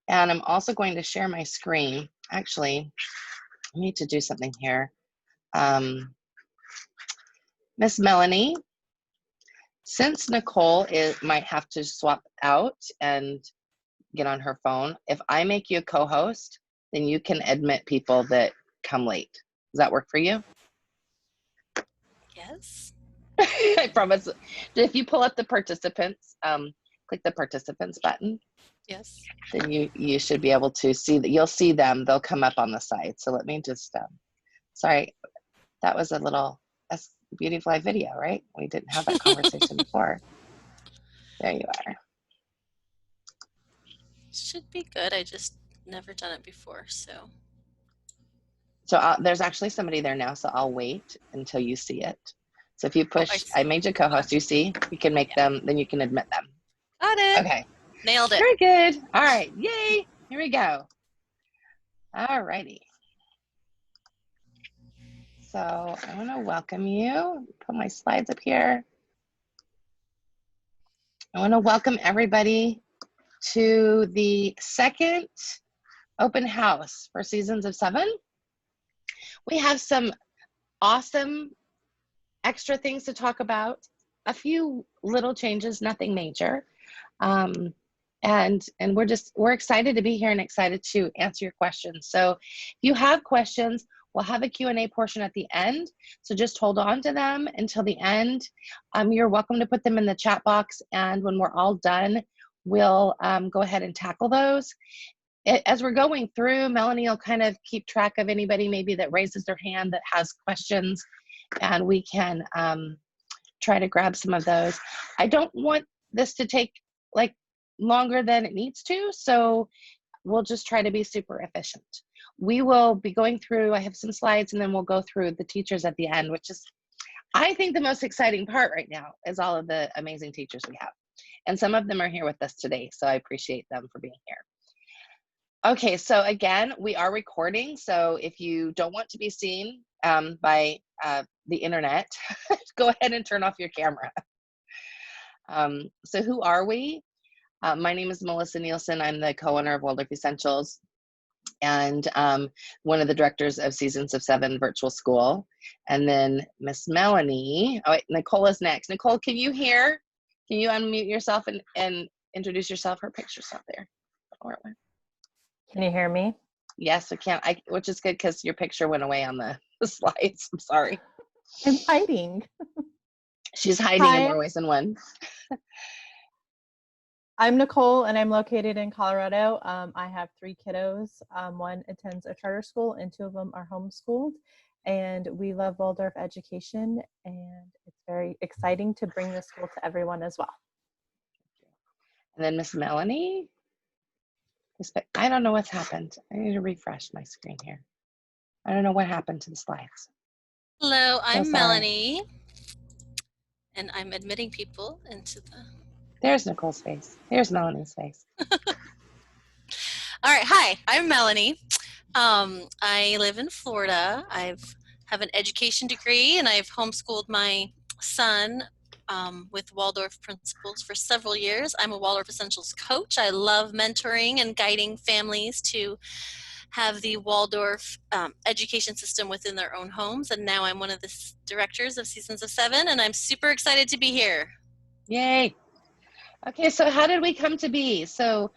And I'm also going to share my screen. Actually, I need to do something here. Miss Melanie, since Nicole might have to swap out and get on her phone, if I make you a co-host, then you can admit people that come late. Does that work for you? Yes. I promise. If you pull up the participants, click the participants button. Yes. Then you should be able to see that. You'll see them. They'll come up on the side. So let me just, sorry, that was a little Beauty Fly video, right? We didn't have that conversation before. There you are. Should be good. I just never done it before, so. So there's actually somebody there now, so I'll wait until you see it. So if you push, I made you co-host, you see? You can make them, then you can admit them. Got it. Okay. Nailed it. Very good. All right. Yay. Here we go. All righty. So I want to welcome you. Put my slides up here. I want to welcome everybody to the second open house for Seasons of 7. We have some awesome extra things to talk about, a few little changes, nothing major. And we're excited to be here and excited to answer your questions. So if you have questions, we'll have a Q&A portion at the end. So just hold on to them until the end. You're welcome to put them in the chat box. And when we're all done, we'll go ahead and tackle those. As we're going through, Melanie will kind of keep track of anybody maybe that raises their hand that has questions, and we can try to grab some of those. I don't want this to take like longer than it needs to, so we'll just try to be super efficient. We will be going through, I have some slides, and then we'll go through the teachers at the end, which is, I think, the most exciting part right now is all of the amazing teachers we have. And some of them are here with us today, so I appreciate them for being here. Okay, so again, we are recording, so if you don't want to be seen by the internet, go ahead and turn off your camera. So who are we? My name is Melissa Nielsen. I'm the co-owner of Waldorf Essentials and one of the directors of Seasons of 7 Virtual School. And then Miss Melanie, oh wait, Nicole is next. Nicole, can you hear? Can you unmute yourself and introduce yourself? Her picture's up there. Can you hear me? Yes, I can. Which is good because your picture went away on the slides. I'm sorry. I'm hiding. She's hiding in more ways than one. I'm Nicole, and I'm located in Colorado. I have 3 kiddos. One attends a charter school, and 2 of them are homeschooled. And we love Waldorf education, and it's very exciting to bring this school to everyone as well. And then Miss Melanie. I don't know what's happened. I need to refresh my screen here. I don't know what happened to the slides. Hello, I'm Melanie, and I'm admitting people into the... There's Nicole's face. There's Melanie's face. All right, hi, I'm Melanie. I live in Florida. I have an education degree, and I've homeschooled my son with Waldorf principles for several years. I'm a Waldorf Essentials coach. I love mentoring and guiding families to have the Waldorf education system within their own homes. And now I'm one of the directors of Seasons of 7, and I'm super excited to be here. Yay. Okay, so how did we come to be? So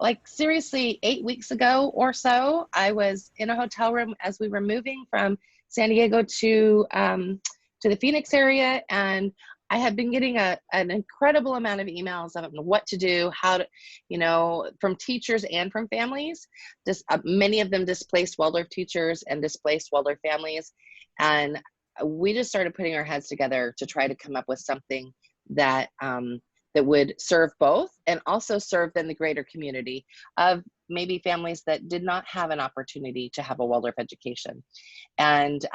like seriously, 8 weeks ago or so, I was in a hotel room as we were moving from San Diego to the Phoenix area, and I had been getting an incredible amount of emails of what to do, how to, you know, from teachers and from families. Many of them displaced Waldorf teachers and displaced Waldorf families, and we just started putting our heads together to try to come up with something that that would serve both and also serve then the greater community of maybe families that did not have an opportunity to have a Waldorf education. And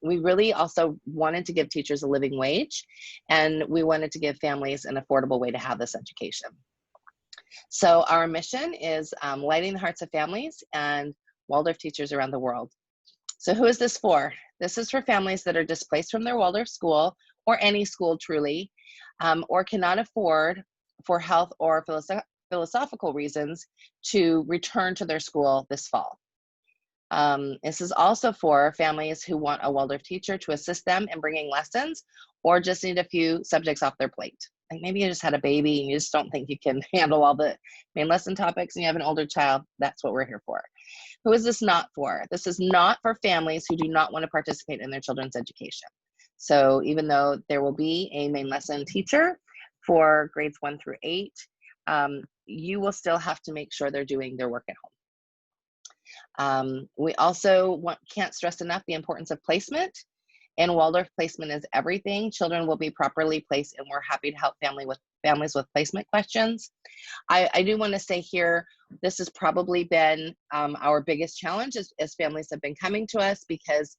we really also wanted to give teachers a living wage, and we wanted to give families an affordable way to have this education. So our mission is lighting the hearts of families and Waldorf teachers around the world. So who is this for? This is for families that are displaced from their Waldorf school, or any school truly, or cannot afford for health or philosophical reasons to return to their school this fall. This is also for families who want a Waldorf teacher to assist them in bringing lessons, or just need a few subjects off their plate. Like maybe you just had a baby and you just don't think you can handle all the main lesson topics and you have an older child. That's what we're here for. Who is this not for? This is not for families who do not want to participate in their children's education. So even though there will be a main lesson teacher for grades 1 through 8, you will still have to make sure they're doing their work at home. We also can't stress enough the importance of placement. In Waldorf, placement is everything. Children will be properly placed, and we're happy to help families with placement questions. I do want to say here, this has probably been our biggest challenge as families have been coming to us, because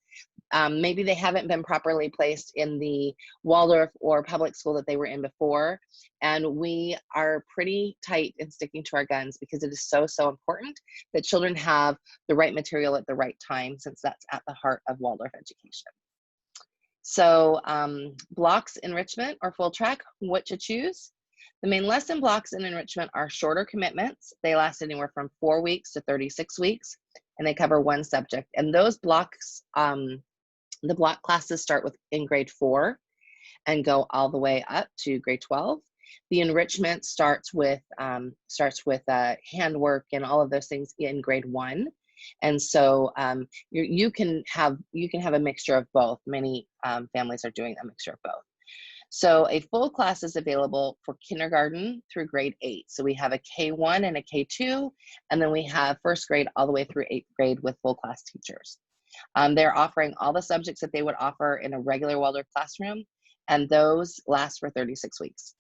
maybe they haven't been properly placed in the Waldorf or public school that they were in before. And we are pretty tight in sticking to our guns, because it is so, so important that children have the right material at the right time, since that's at the heart of Waldorf education. So blocks, enrichment, or full track, what to choose. The main lesson blocks in enrichment are shorter commitments. They last anywhere from 4 weeks to 36 weeks, and they cover one subject. And those blocks, the block classes start in grade 4 and go all the way up to grade 12. The enrichment starts with handwork and all of those things in grade 1. And so you can have a mixture of both. Many families are doing a mixture of both. So a full class is available for kindergarten through grade 8. So we have a K1 and a K2, and then we have first grade all the way through 8th grade with full class teachers. They're offering all the subjects that they would offer in a regular Waldorf classroom, and those last for 36 weeks.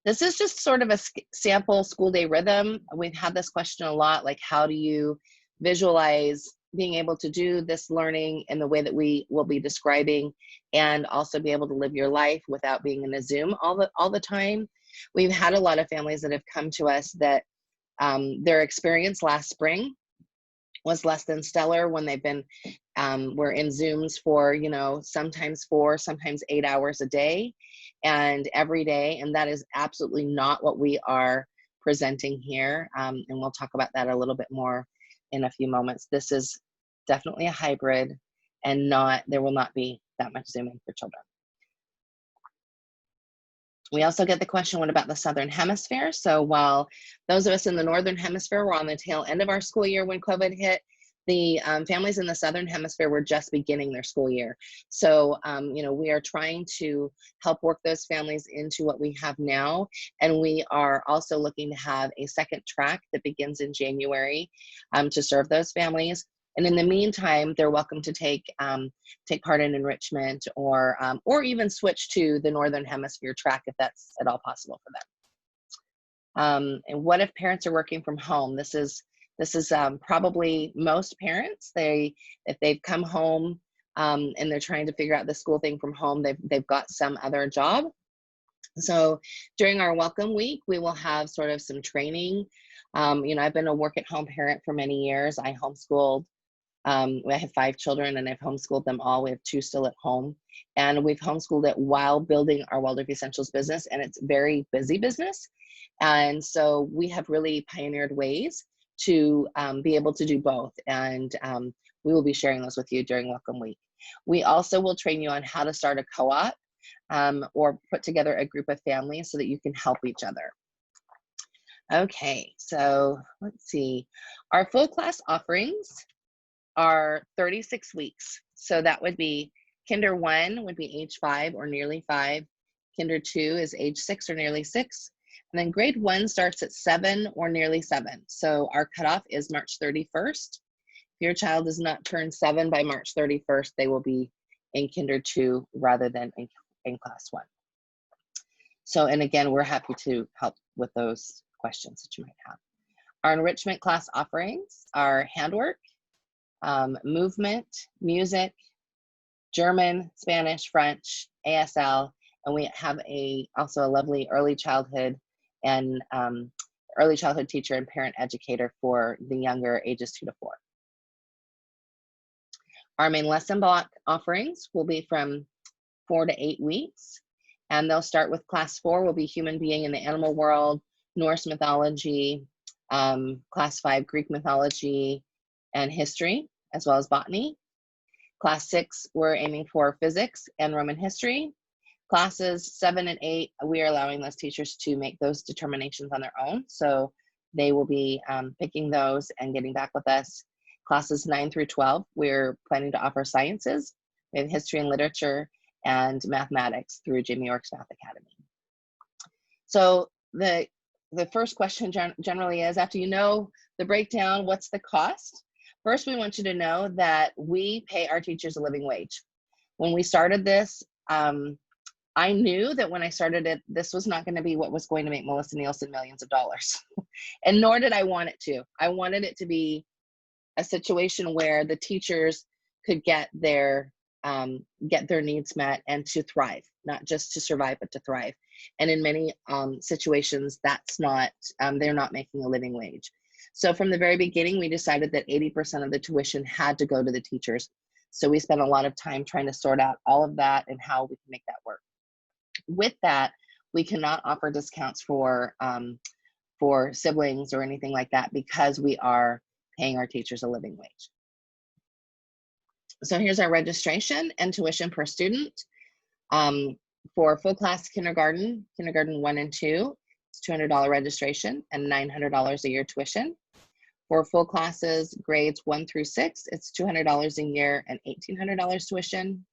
This is just sort of a sample school day rhythm. We've had this question a lot, like how do you visualize being able to do this learning in the way that we will be describing, and also be able to live your life without being in a Zoom all the time. We've had a lot of families that have come to us that their experience last spring was less than stellar, when they've been we're in Zooms for, sometimes 4, sometimes 8 hours a day and every day. And that is absolutely not what we are presenting here. And we'll talk about that a little bit more in a few moments. This is definitely a hybrid, and there will not be that much Zooming for children. We also get the question, what about the Southern Hemisphere? So while those of us in the Northern Hemisphere were on the tail end of our school year when COVID hit, the families in the Southern Hemisphere were just beginning their school year. So, we are trying to help work those families into what we have now. And we are also looking to have a second track that begins in January to serve those families. And in the meantime, they're welcome to take part in enrichment, or even switch to the Northern Hemisphere track if that's at all possible for them. And what if parents are working from home? This is probably most parents. If they've come home and they're trying to figure out the school thing from home, they've got some other job. So during our welcome week, we will have sort of some training. I've been a work at home parent for many years. I homeschooled. I have 5 children, and I've homeschooled them all. We have 2 still at home, and we've homeschooled it while building our Waldorf Essentials business, and it's very busy business. And so we have really pioneered ways to be able to do both, and we will be sharing those with you during Welcome Week. We also will train you on how to start a co-op or put together a group of families so that you can help each other. Okay, so let's see. Our full class offerings are 36 weeks. So that would be Kinder 1 would be age 5 or nearly 5. Kinder 2 is age 6 or nearly 6. And then grade 1 starts at 7 or nearly 7. So our cutoff is March 31st. If your child does not turn 7 by March 31st, they will be in Kinder 2 rather than in class 1. So, and again, we're happy to help with those questions that you might have. Our enrichment class offerings are handwork, movement, music, German, Spanish, French, ASL, and we have also a lovely early childhood teacher and parent educator for the younger ages 2 to 4. Our main lesson block offerings will be from 4 to 8 weeks, and they'll start with class 4 will be human being in the animal world, Norse mythology, Class 5 Greek mythology and history, as well as botany. Class 6, we're aiming for physics and Roman history. Classes 7 and 8, we are allowing those teachers to make those determinations on their own. So they will be picking those and getting back with us. Classes 9 through 12, we're planning to offer sciences. We have history and literature and mathematics through Jamie York's Math Academy. So the first question generally is, after you know the breakdown, what's the cost? First, we want you to know that we pay our teachers a living wage. When we started this, I knew that when I started it, this was not going to be what was going to make Melissa Nielsen millions of dollars. And nor did I want it to. I wanted it to be a situation where the teachers could get their needs met and to thrive, not just to survive, but to thrive. And in many situations, that's not, they're not making a living wage. So from the very beginning, we decided that 80% of the tuition had to go to the teachers. So we spent a lot of time trying to sort out all of that and how we can make that work. With that, we cannot offer discounts for siblings or anything like that because we are paying our teachers a living wage. So here's our registration and tuition per student. For full class kindergarten 1 and 2, it's $200 registration and $900 a year tuition. For full classes, grades 1 through 6, it's $200 a year and $1,800 tuition.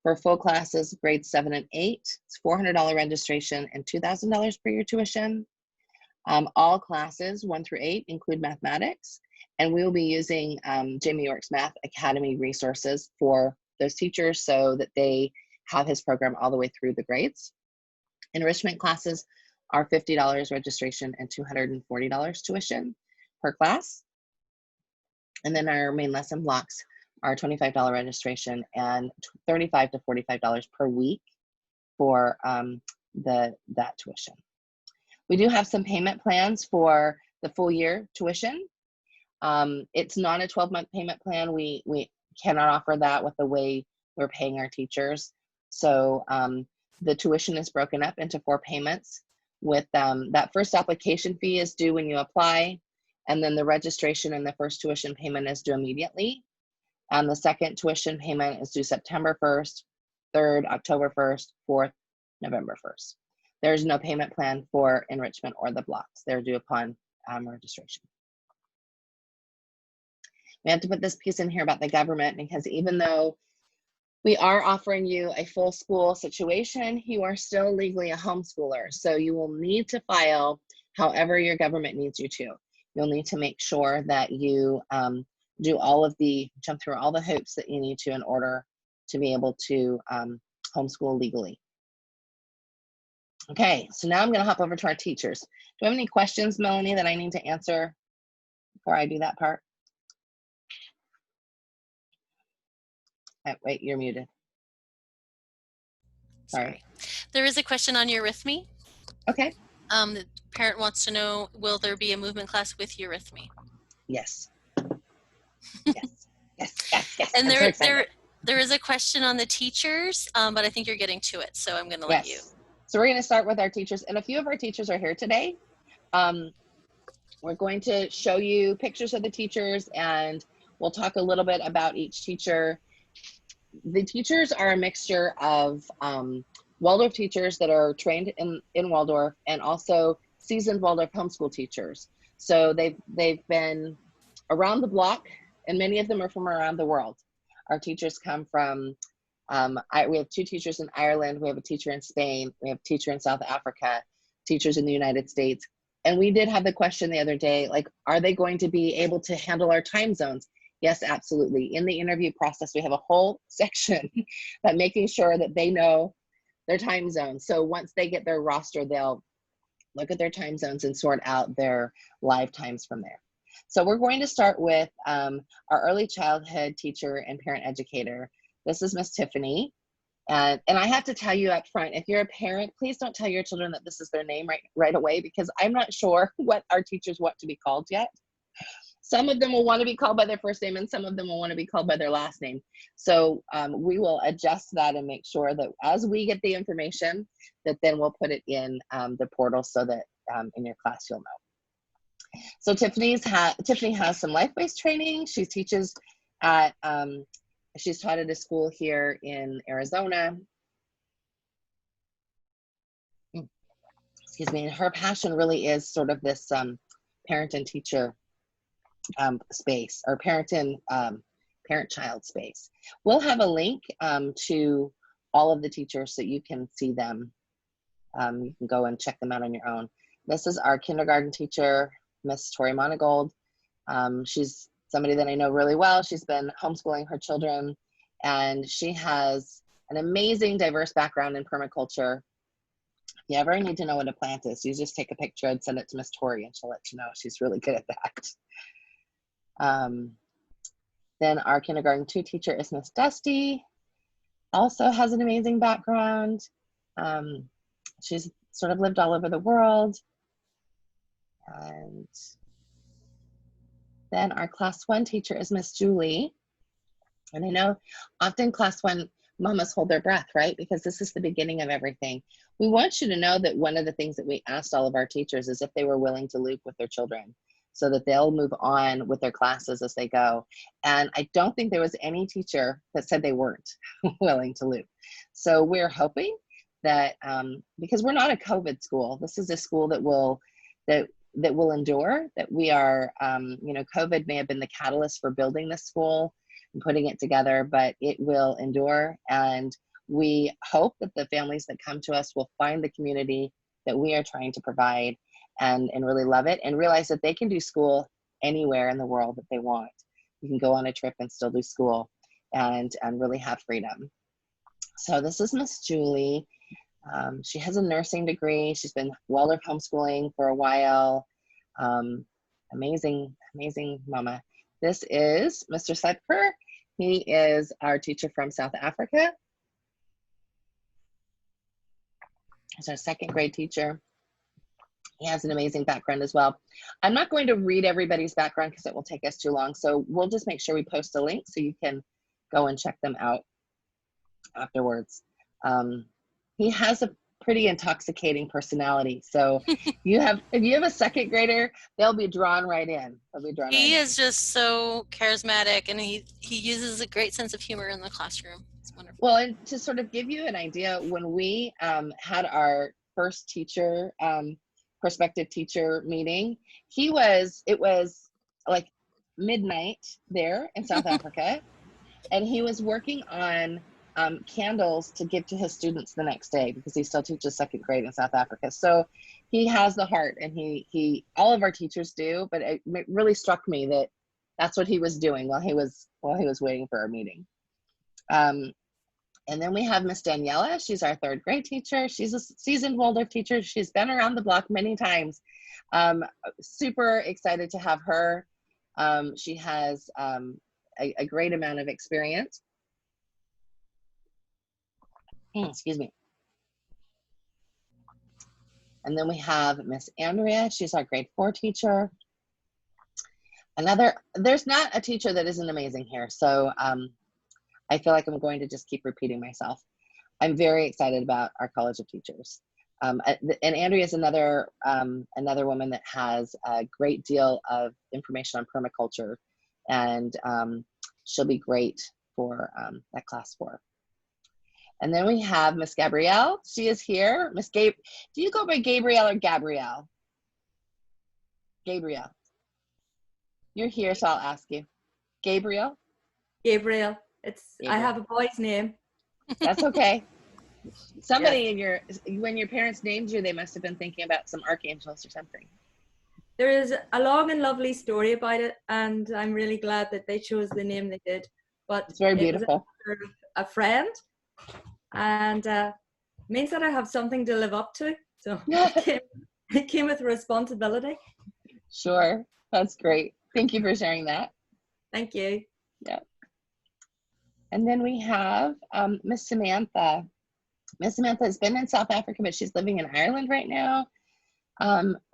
For full classes, grades 7 and 8, it's $400 registration and $2,000 per year tuition. All classes 1 through 8 include mathematics, and we will be using Jamie York's Math Academy resources for those teachers so that they have his program all the way through the grades. Enrichment classes are $50 registration and $240 tuition per class. And then our main lesson blocks are $25 registration and $35 to $45 per week for that tuition. We do have some payment plans for the full year tuition. It's not a 12-month payment plan. We cannot offer that with the way we're paying our teachers. So the tuition is broken up into 4 payments. With that first application fee is due when you apply, and then the registration and the first tuition payment is due immediately. And the second tuition payment is due September 1st, 3rd, October 1st, 4th, November 1st. There's no payment plan for enrichment or the blocks. They're due upon registration. We have to put this piece in here about the government because even though we are offering you a full school situation, you are still legally a homeschooler. So you will need to file however your government needs you to. You'll need to make sure that you jump through all the hoops that you need to in order to be able to homeschool legally. Okay, so now I'm going to hop over to our teachers. Do you have any questions, Melanie, that I need to answer before I do that part? Wait, you're muted. Sorry. There is a question on Eurythmy. Okay. The parent wants to know, will there be a movement class with Eurythmy? Yes. Yes. Yes. And I'm so there is a question on the teachers, but I think you're getting to it, so I'm going to let you. So we're going to start with our teachers, and a few of our teachers are here today. We're going to show you pictures of the teachers, and we'll talk a little bit about each teacher. The teachers are a mixture of Waldorf teachers that are trained in Waldorf and also seasoned Waldorf homeschool teachers. So they've been around the block, and many of them are from around the world. Our teachers come from, we have 2 teachers in Ireland, we have a teacher in Spain, we have a teacher in South Africa, teachers in the United States. And we did have the question the other day, like, are they going to be able to handle our time zones? Yes, absolutely. In the interview process, we have a whole section that making sure that they know their time zones. So once they get their roster, they'll look at their time zones and sort out their live times from there. So we're going to start with our early childhood teacher and parent educator. This is Miss Tiffany. And I have to tell you up front, if you're a parent, please don't tell your children that this is their name right away, because I'm not sure what our teachers want to be called yet. Some of them will want to be called by their first name, and some of them will want to be called by their last name. So we will adjust that and make sure that as we get the information, that then we'll put it in the portal so that in your class, you'll know. So Tiffany has some life-based training. She teaches at, she's taught at a school here in Arizona. Excuse me, and her passion really is sort of this parent and teacher space, or parent-child space. We'll have a link to all of the teachers so you can see them. You can go and check them out on your own. This is our kindergarten teacher, Miss Tori Monagold. She's somebody that I know really well. She's been homeschooling her children, and she has an amazing diverse background in permaculture. If you ever need to know what a plant is, you just take a picture and send it to Miss Tori, and she'll let you know. She's really good at that. Then our kindergarten 2 teacher is Miss Dusty. Also has an amazing background. She's sort of lived all over the world. And then our class 1 teacher is Miss Julie. And I know often class 1 mamas hold their breath, right? Because this is the beginning of everything. We want you to know that one of the things that we asked all of our teachers is if they were willing to loop with their children so that they'll move on with their classes as they go. And I don't think there was any teacher that said they weren't willing to loop. So we're hoping that, because we're not a COVID school, this is a school that will endure, that we are, you know, COVID may have been the catalyst for building this school and putting it together, but it will endure. And we hope that the families that come to us will find the community that we are trying to provide and really love it, and realize that they can do school anywhere in the world that they want. You can go on a trip and still do school and really have freedom. So this is Miss Julie. She has a nursing degree. She's been Waldorf homeschooling for a while. Amazing, amazing mama. This is Mr. Sedker. He is our teacher from South Africa. He's our 2nd grade teacher. He has an amazing background as well. I'm not going to read everybody's background because it will take us too long. So we'll just make sure we post a link so you can go and check them out afterwards. He has a pretty intoxicating personality. So if you have a 2nd grader, they'll be drawn right in. He is just so charismatic, and he uses a great sense of humor in the classroom. It's wonderful. Well, and to sort of give you an idea, when we had our first teacher, prospective teacher meeting, it was like midnight there in South Africa, and he was working on candles to give to his students the next day, because he still teaches 2nd grade in South Africa. So he has the heart, and he all of our teachers do, but it really struck me that that's what he was doing while he was waiting for our meeting. And then we have Miss Daniela. She's our 3rd grade teacher. She's a seasoned Waldorf teacher. She's been around the block many times. Super excited to have her. She has a great amount of experience. Excuse me. And then we have Miss Andrea. She's our grade 4 teacher. There's not a teacher that isn't amazing here. So I feel like I'm going to just keep repeating myself. I'm very excited about our College of Teachers. And Andrea is another woman that has a great deal of information on permaculture, and she'll be great for that class 4. And then we have Miss Gabrielle. She is here. Miss Gabe, do you go by Gabrielle or Gabrielle? Gabrielle. You're here, so I'll ask you. Gabrielle? Gabriel. Gabriel. I have a boy's name. That's okay. Somebody when your parents named you, they must have been thinking about some archangels or something. There is a long and lovely story about it, and I'm really glad that they chose the name they did. But It's very beautiful. It was a friend, and means that I have something to live up to. So it came with responsibility. Sure, that's great. Thank you for sharing that. Thank you. Yeah. And then we have Miss Samantha. Miss Samantha has been in South Africa, but she's living in Ireland right now.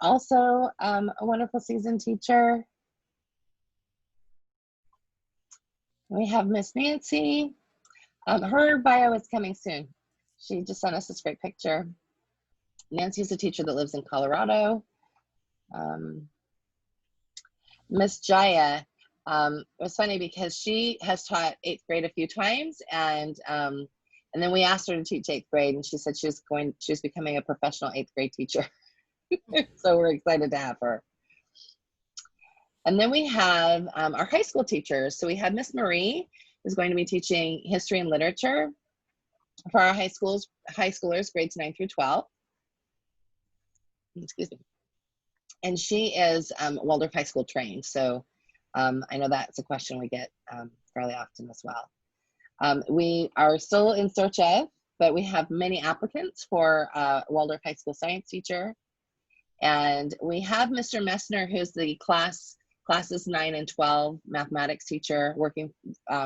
Also a wonderful seasoned teacher. We have Miss Nancy. Her bio is coming soon. She just sent us this great picture. Nancy is a teacher that lives in Colorado. Miss Jaya, it was funny because she has taught 8th grade a few times, and then we asked her to teach 8th grade, and she said she was becoming a professional 8th grade teacher. So we're excited to have her. And then we have our high school teachers. So we have Miss Marie, who's going to be teaching history and literature for our high schoolers, grades 9 through 12. Excuse me. And she is Waldorf High School trained. So I know that's a question we get fairly often as well. We are still in search of, but we have many applicants for Waldorf High School science teacher. And we have Mr. Messner, who's the classes 9 and 12 mathematics teacher, working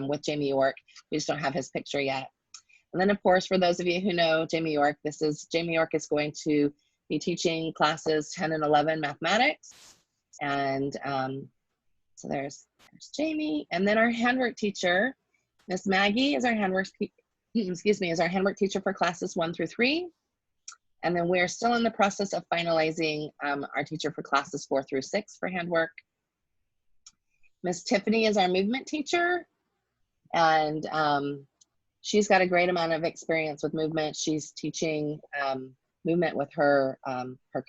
with Jamie York. We just don't have his picture yet. And then, of course, for those of you who know Jamie York, Jamie York is going to be teaching classes 10 and 11 mathematics. And so there's Jamie. And then our handwork teacher, Miss Maggie, is our handwork teacher for classes 1 through 3. And then we're still in the process of finalizing our teacher for classes 4 through 6 for handwork. Miss Tiffany is our movement teacher, and she's got a great amount of experience with movement. She's teaching movement with her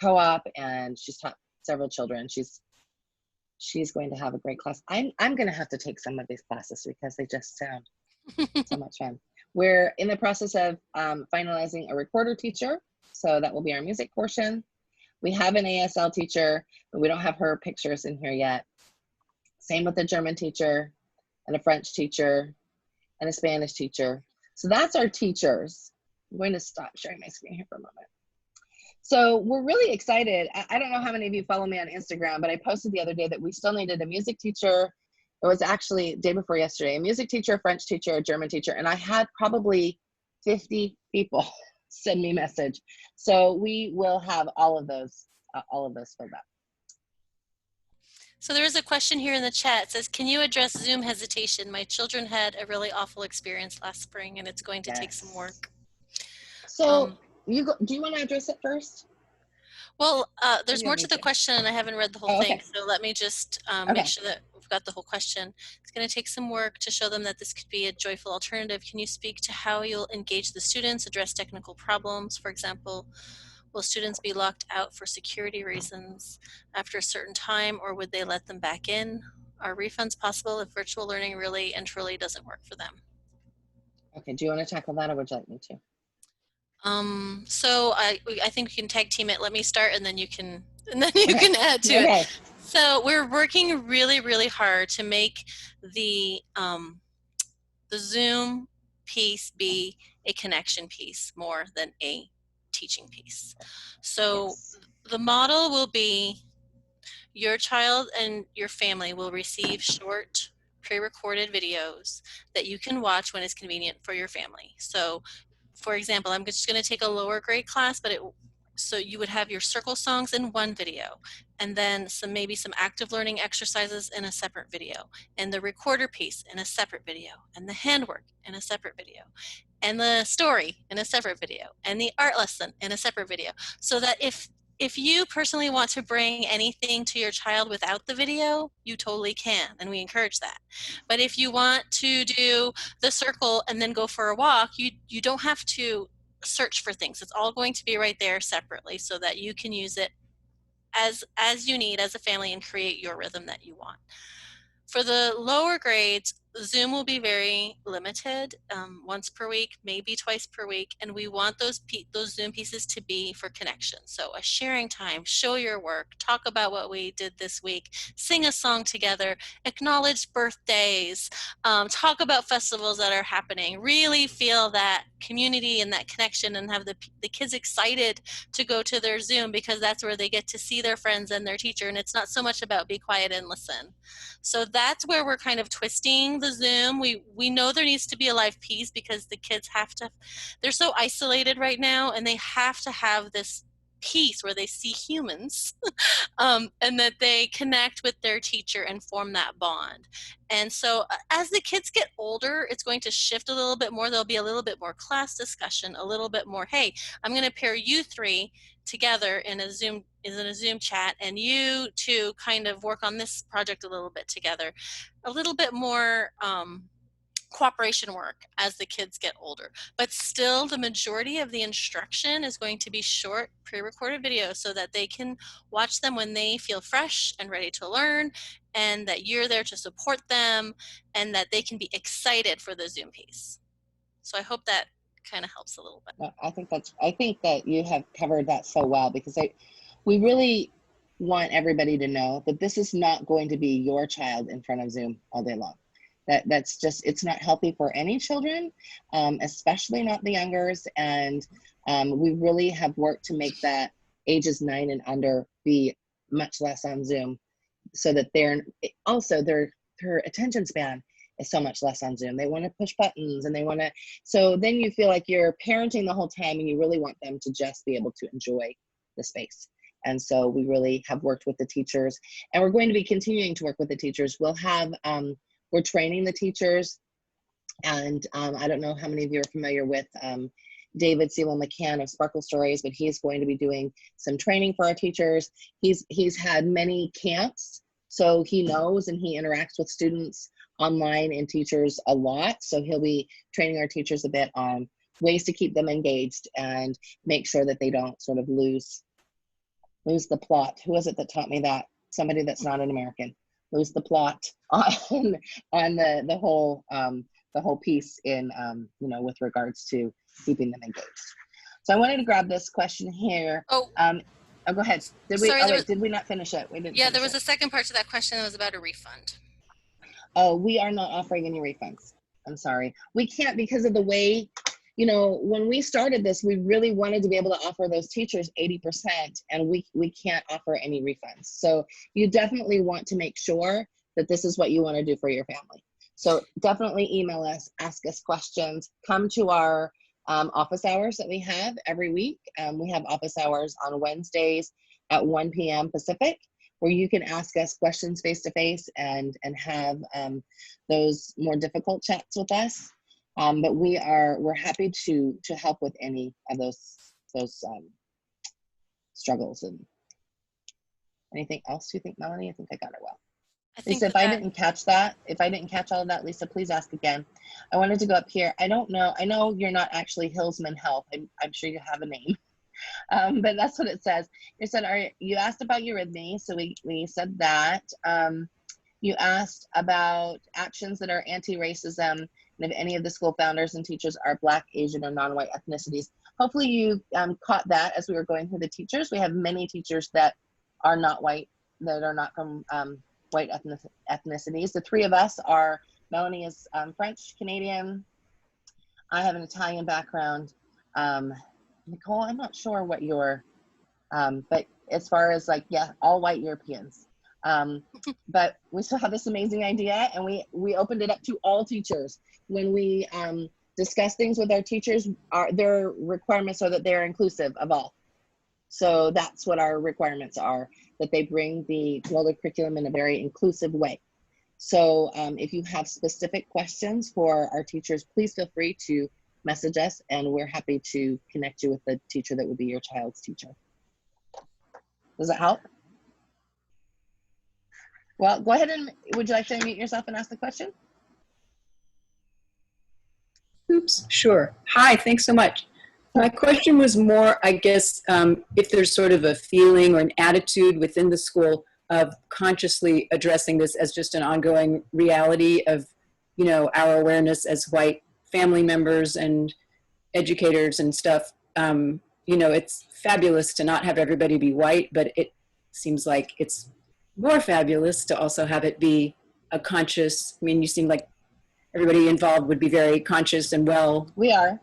co-op, and she's taught several children. She's going to have a great class. I'm going to have to take some of these classes because they just sound so much fun. We're in the process of finalizing a recorder teacher, so that will be our music portion. We have an ASL teacher, but we don't have her pictures in here yet. Same with a German teacher and a French teacher and a Spanish teacher. So that's our teachers. I'm going to stop sharing my screen here for a moment. So we're really excited. I don't know how many of you follow me on Instagram, but I posted the other day that we still needed a music teacher. It was actually day before yesterday, a music teacher, a French teacher, a German teacher, and I had probably 50 people send me a message. So we will have all of those filled up. So there is a question here in the chat. It says, can you address Zoom hesitation? My children had a really awful experience last spring, and it's going to take some work. So do you want to address it first? Well, there's more to the question, and I haven't read the whole thing. So let me just make sure that we've got the whole question. It's going to take some work to show them that this could be a joyful alternative. Can you speak to how you'll engage the students, address technical problems? For example, will students be locked out for security reasons after a certain time, or would they let them back in? Are refunds possible if virtual learning really and truly doesn't work for them? Okay, do you want to tackle that, or would you like me to? So I think we can tag team it. Let me start, and then you can can add to it. So we're working really, really hard to make the Zoom piece be a connection piece more than a teaching piece. So the model will be your child and your family will receive short pre-recorded videos that you can watch when it's convenient for your family. So for example, I'm just going to take a lower grade class, but so you would have your circle songs in one video, and then maybe some active learning exercises in a separate video, and the recorder piece in a separate video, and the handwork in a separate video, and the story in a separate video, and the art lesson in a separate video, so that if you personally want to bring anything to your child without the video, you totally can, and we encourage that. But if you want to do the circle and then go for a walk, you don't have to search for things. It's all going to be right there separately so that you can use it as you need as a family and create your rhythm that you want. For the lower grades, Zoom will be very limited, once per week, maybe twice per week, and we want those Zoom pieces to be for connection. So a sharing time, show your work, talk about what we did this week, sing a song together, acknowledge birthdays, talk about festivals that are happening, really feel that community and that connection, and have the kids excited to go to their Zoom because that's where they get to see their friends and their teacher, and it's not so much about be quiet and listen. So that's where we're kind of twisting the Zoom. We know there needs to be a live piece because the kids they're so isolated right now, and they have to have this piece where they see humans, and that they connect with their teacher and form that bond. And so as the kids get older, it's going to shift a little bit more. There'll be a little bit more class discussion, a little bit more, hey, I'm going to pair you three together in a Zoom chat, and you two kind of work on this project a little bit together. A little bit more cooperation work as the kids get older, but still the majority of the instruction is going to be short pre-recorded videos so that they can watch them when they feel fresh and ready to learn, and that you're there to support them, and that they can be excited for the Zoom piece. So I hope that kind of helps a little bit. Well, I think that you have covered that so well, because we really want everybody to know that this is not going to be your child in front of Zoom all day long. That's just, it's not healthy for any children, especially not the youngers. And we really have worked to make that ages 9 and under be much less on Zoom, so that their attention span is so much less on Zoom. They want to push buttons, and so then you feel like you're parenting the whole time, and you really want them to just be able to enjoy the space. And so we really have worked with the teachers, and we're going to be continuing to work with the teachers. We'll have, we're training the teachers, and I don't know how many of you are familiar with David Sewell McCann of Sparkle Stories, but he's going to be doing some training for our teachers. He's had many camps, so he knows, and he interacts with students online and teachers a lot. So he'll be training our teachers a bit on ways to keep them engaged and make sure that they don't sort of lose the plot. Who was it that taught me that? Somebody that's not an American. Lose the plot on the whole piece in with regards to keeping them engaged. So I wanted to grab this question here. Oh, go ahead. Did we not finish it? We didn't. Yeah, there was a second part to that question that was about a refund. Oh, we are not offering any refunds. I'm sorry. We can't, because of the way, when we started this, we really wanted to be able to offer those teachers 80%, and we can't offer any refunds. So you definitely want to make sure that this is what you want to do for your family. So definitely email us, ask us questions, come to our office hours that we have every week. We have office hours on Wednesdays at 1 p.m. Pacific, where you can ask us questions face to face and have those more difficult chats with us. But we're happy to help with any of those struggles. And anything else you think, Melanie? I think I got it well. Lisa, if I didn't catch all of that, Lisa, please ask again. I wanted to go up here. I don't know. I know you're not actually Hillsman Health. I'm sure you have a name. But that's what it says. You said, you asked about eurythmy, so we said that. You asked about actions that are anti-racism, and if any of the school founders and teachers are Black, Asian, or non-white ethnicities. Hopefully you caught that as we were going through the teachers. We have many teachers that are not white, that are not from white ethnicities. The three of us are, Melanie is French, Canadian. I have an Italian background. Nicole, I'm not sure what your, but as far as all white Europeans. But we still have this amazing idea, and we opened it up to all teachers. When we discuss things with our teachers, their requirements are that they're inclusive of all. So that's what our requirements are, that they bring the Waldorf curriculum in a very inclusive way. So if you have specific questions for our teachers, please feel free to message us, and we're happy to connect you with the teacher that would be your child's teacher. Does that help? Well, go ahead, and would you like to unmute yourself and ask the question? Oops, sure. Hi, thanks so much. My question was more, I guess, if there's sort of a feeling or an attitude within the school of consciously addressing this as just an ongoing reality of, our awareness as white family members and educators and stuff. It's fabulous to not have everybody be white, but it seems like it's more fabulous to also have it be a conscious, you seem like everybody involved would be very conscious and well. We are.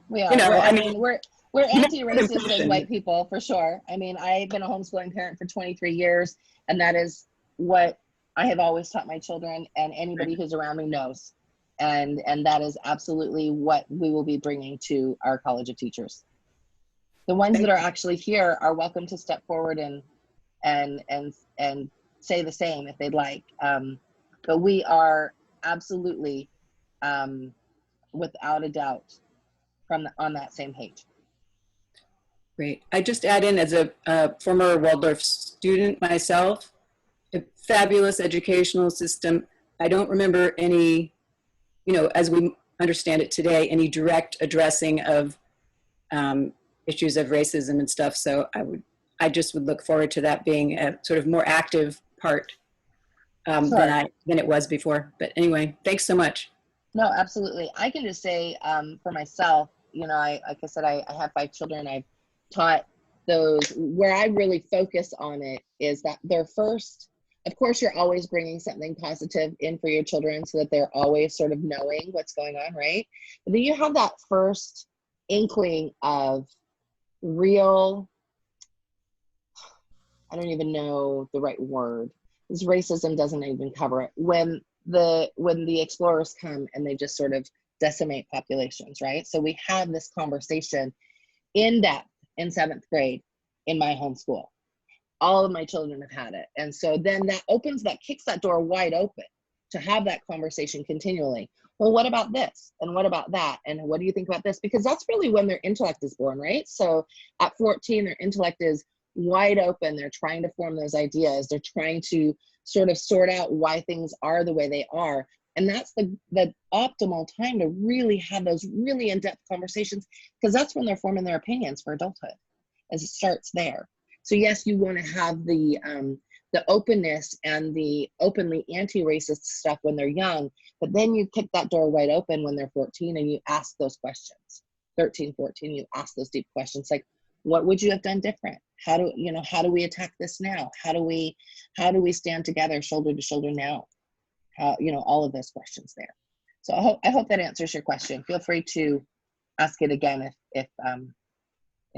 We're anti-racist as white people, for sure. I've been a homeschooling parent for 23 years, and that is what I have always taught my children, and anybody who's around me knows. And that is absolutely what we will be bringing to our College of Teachers. The ones that are actually here are welcome to step forward and say the same if they'd like. But we are absolutely, without a doubt, on that same page. Great. I just add in, as a former Waldorf student myself, a fabulous educational system. I don't remember any, as we understand it today, any direct addressing of issues of racism and stuff. So I just would look forward to that being a sort of more active part Sure. than it was before. But anyway, thanks so much. No, absolutely. I can just say for myself, like I said, I have 5 children. I've taught those. Where I really focus on it is that they're first, of course, you're always bringing something positive in for your children so that they're always sort of knowing what's going on, right? But then you have that first inkling of real, I don't even know the right word, because racism doesn't even cover it, when the explorers come and they just sort of decimate populations, right? So we have this conversation in depth in 7th grade in my homeschool. All of my children have had it. And so then that kicks that door wide open to have that conversation continually. Well, what about this? And what about that? And what do you think about this? Because that's really when their intellect is born, right? So at 14, their intellect is wide open. They're trying to form those ideas. They're trying to sort of sort out why things are the way they are. And that's the optimal time to really have those really in-depth conversations, because that's when they're forming their opinions for adulthood, as it starts there. So yes, you want to have the openness and the openly anti-racist stuff when they're young, but then you kick that door wide open when they're 14 and you ask those questions. 13, 14, you ask those deep questions like, what would you have done different? How do we attack this now? How do we stand together shoulder to shoulder now? All of those questions there. So I hope that answers your question. Feel free to ask it again if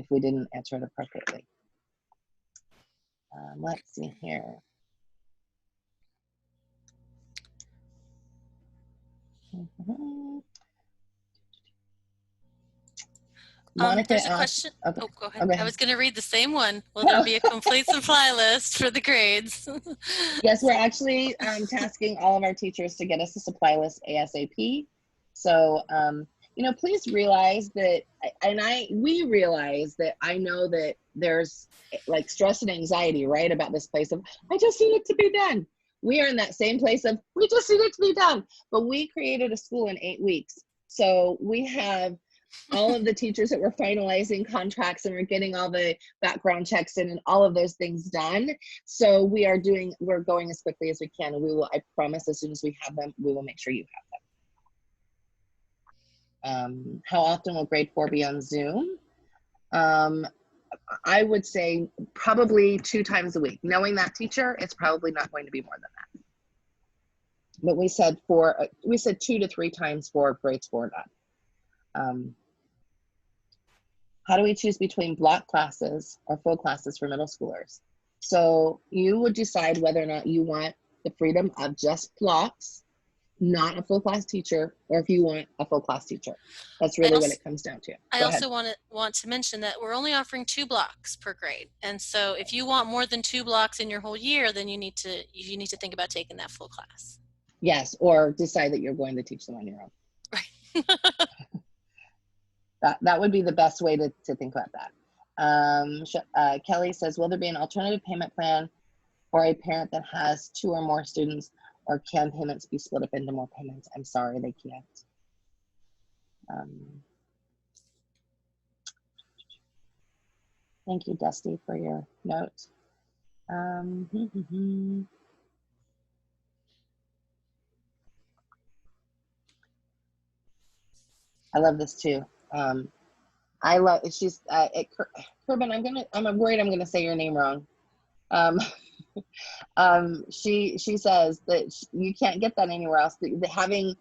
we didn't answer it appropriately. Let's see here. Monica there's a asked, question. okay. Oh, go ahead. Okay. I was going to read the same one. Will there be a complete supply list for the grades? Yes, we're actually tasking all of our teachers to get us a supply list ASAP. So, please realize that, we realize that I know that there's like stress and anxiety, right, about this place of, I just need it to be done. We are in that same place of, we just need it to be done. But we created a school in 8 weeks. So we have all of the teachers that were finalizing contracts, and we're getting all the background checks in and all of those things done. So we're going as quickly as we can, and I promise, as soon as we have them, we will make sure you have them. How often will grade 4 be on Zoom? I would say probably 2 times a week. Knowing that teacher, it's probably not going to be more than that. But we said 2 to 3 times for grades 4 and up. How do we choose between block classes or full classes for middle schoolers? So you would decide whether or not you want the freedom of just blocks, not a full class teacher, or if you want a full class teacher. That's really what it comes down to. I also want to mention that we're only offering 2 blocks per grade. And so if you want more than 2 blocks in your whole year, then you need to think about taking that full class. Yes, or decide that you're going to teach them on your own. Right. That would be the best way to think about that. Kelly says, will there be an alternative payment plan for a parent that has 2 or more students, or can payments be split up into more payments? I'm sorry, they can't. Thank you, Dusty, for your note. I love this too. I love, she's, Kerben, I'm worried I'm gonna say your name wrong. She says that you can't get that anywhere else. Having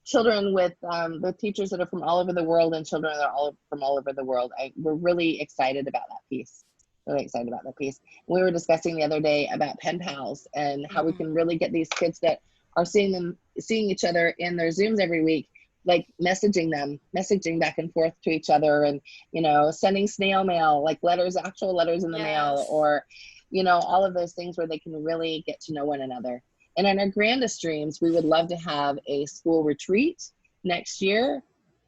children with teachers that are from all over the world and children that are from all over the world, we're really excited about that piece. Really excited about that piece. We were discussing the other day about pen pals and how we can really get these kids that are seeing each other in their Zooms every week, like messaging back and forth to each other, and, you know, sending snail mail, like letters, actual letters in the mail, or, you know, all of those things where they can really get to know one another. And in our grandest dreams, we would love to have a school retreat next year,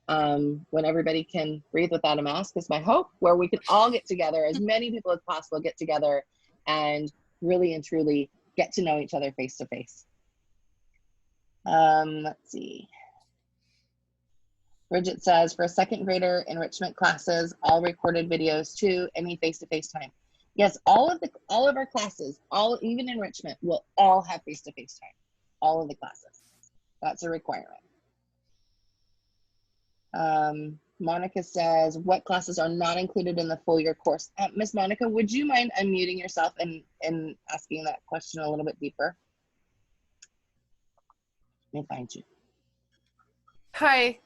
when everybody can breathe without a mask, is my hope, where we can all get together, as many people as possible get together, and really and truly get to know each other face to face. Let's see. Bridget says, for a second grader enrichment classes, all recorded videos too, any face-to-face time. Yes, all of our classes, even enrichment, will all have face-to-face time. All of the classes. That's a requirement. Monica says, what classes are not included in the full year course? Miss Monica, would you mind unmuting yourself and asking that question a little bit deeper? Let me find you. Hi.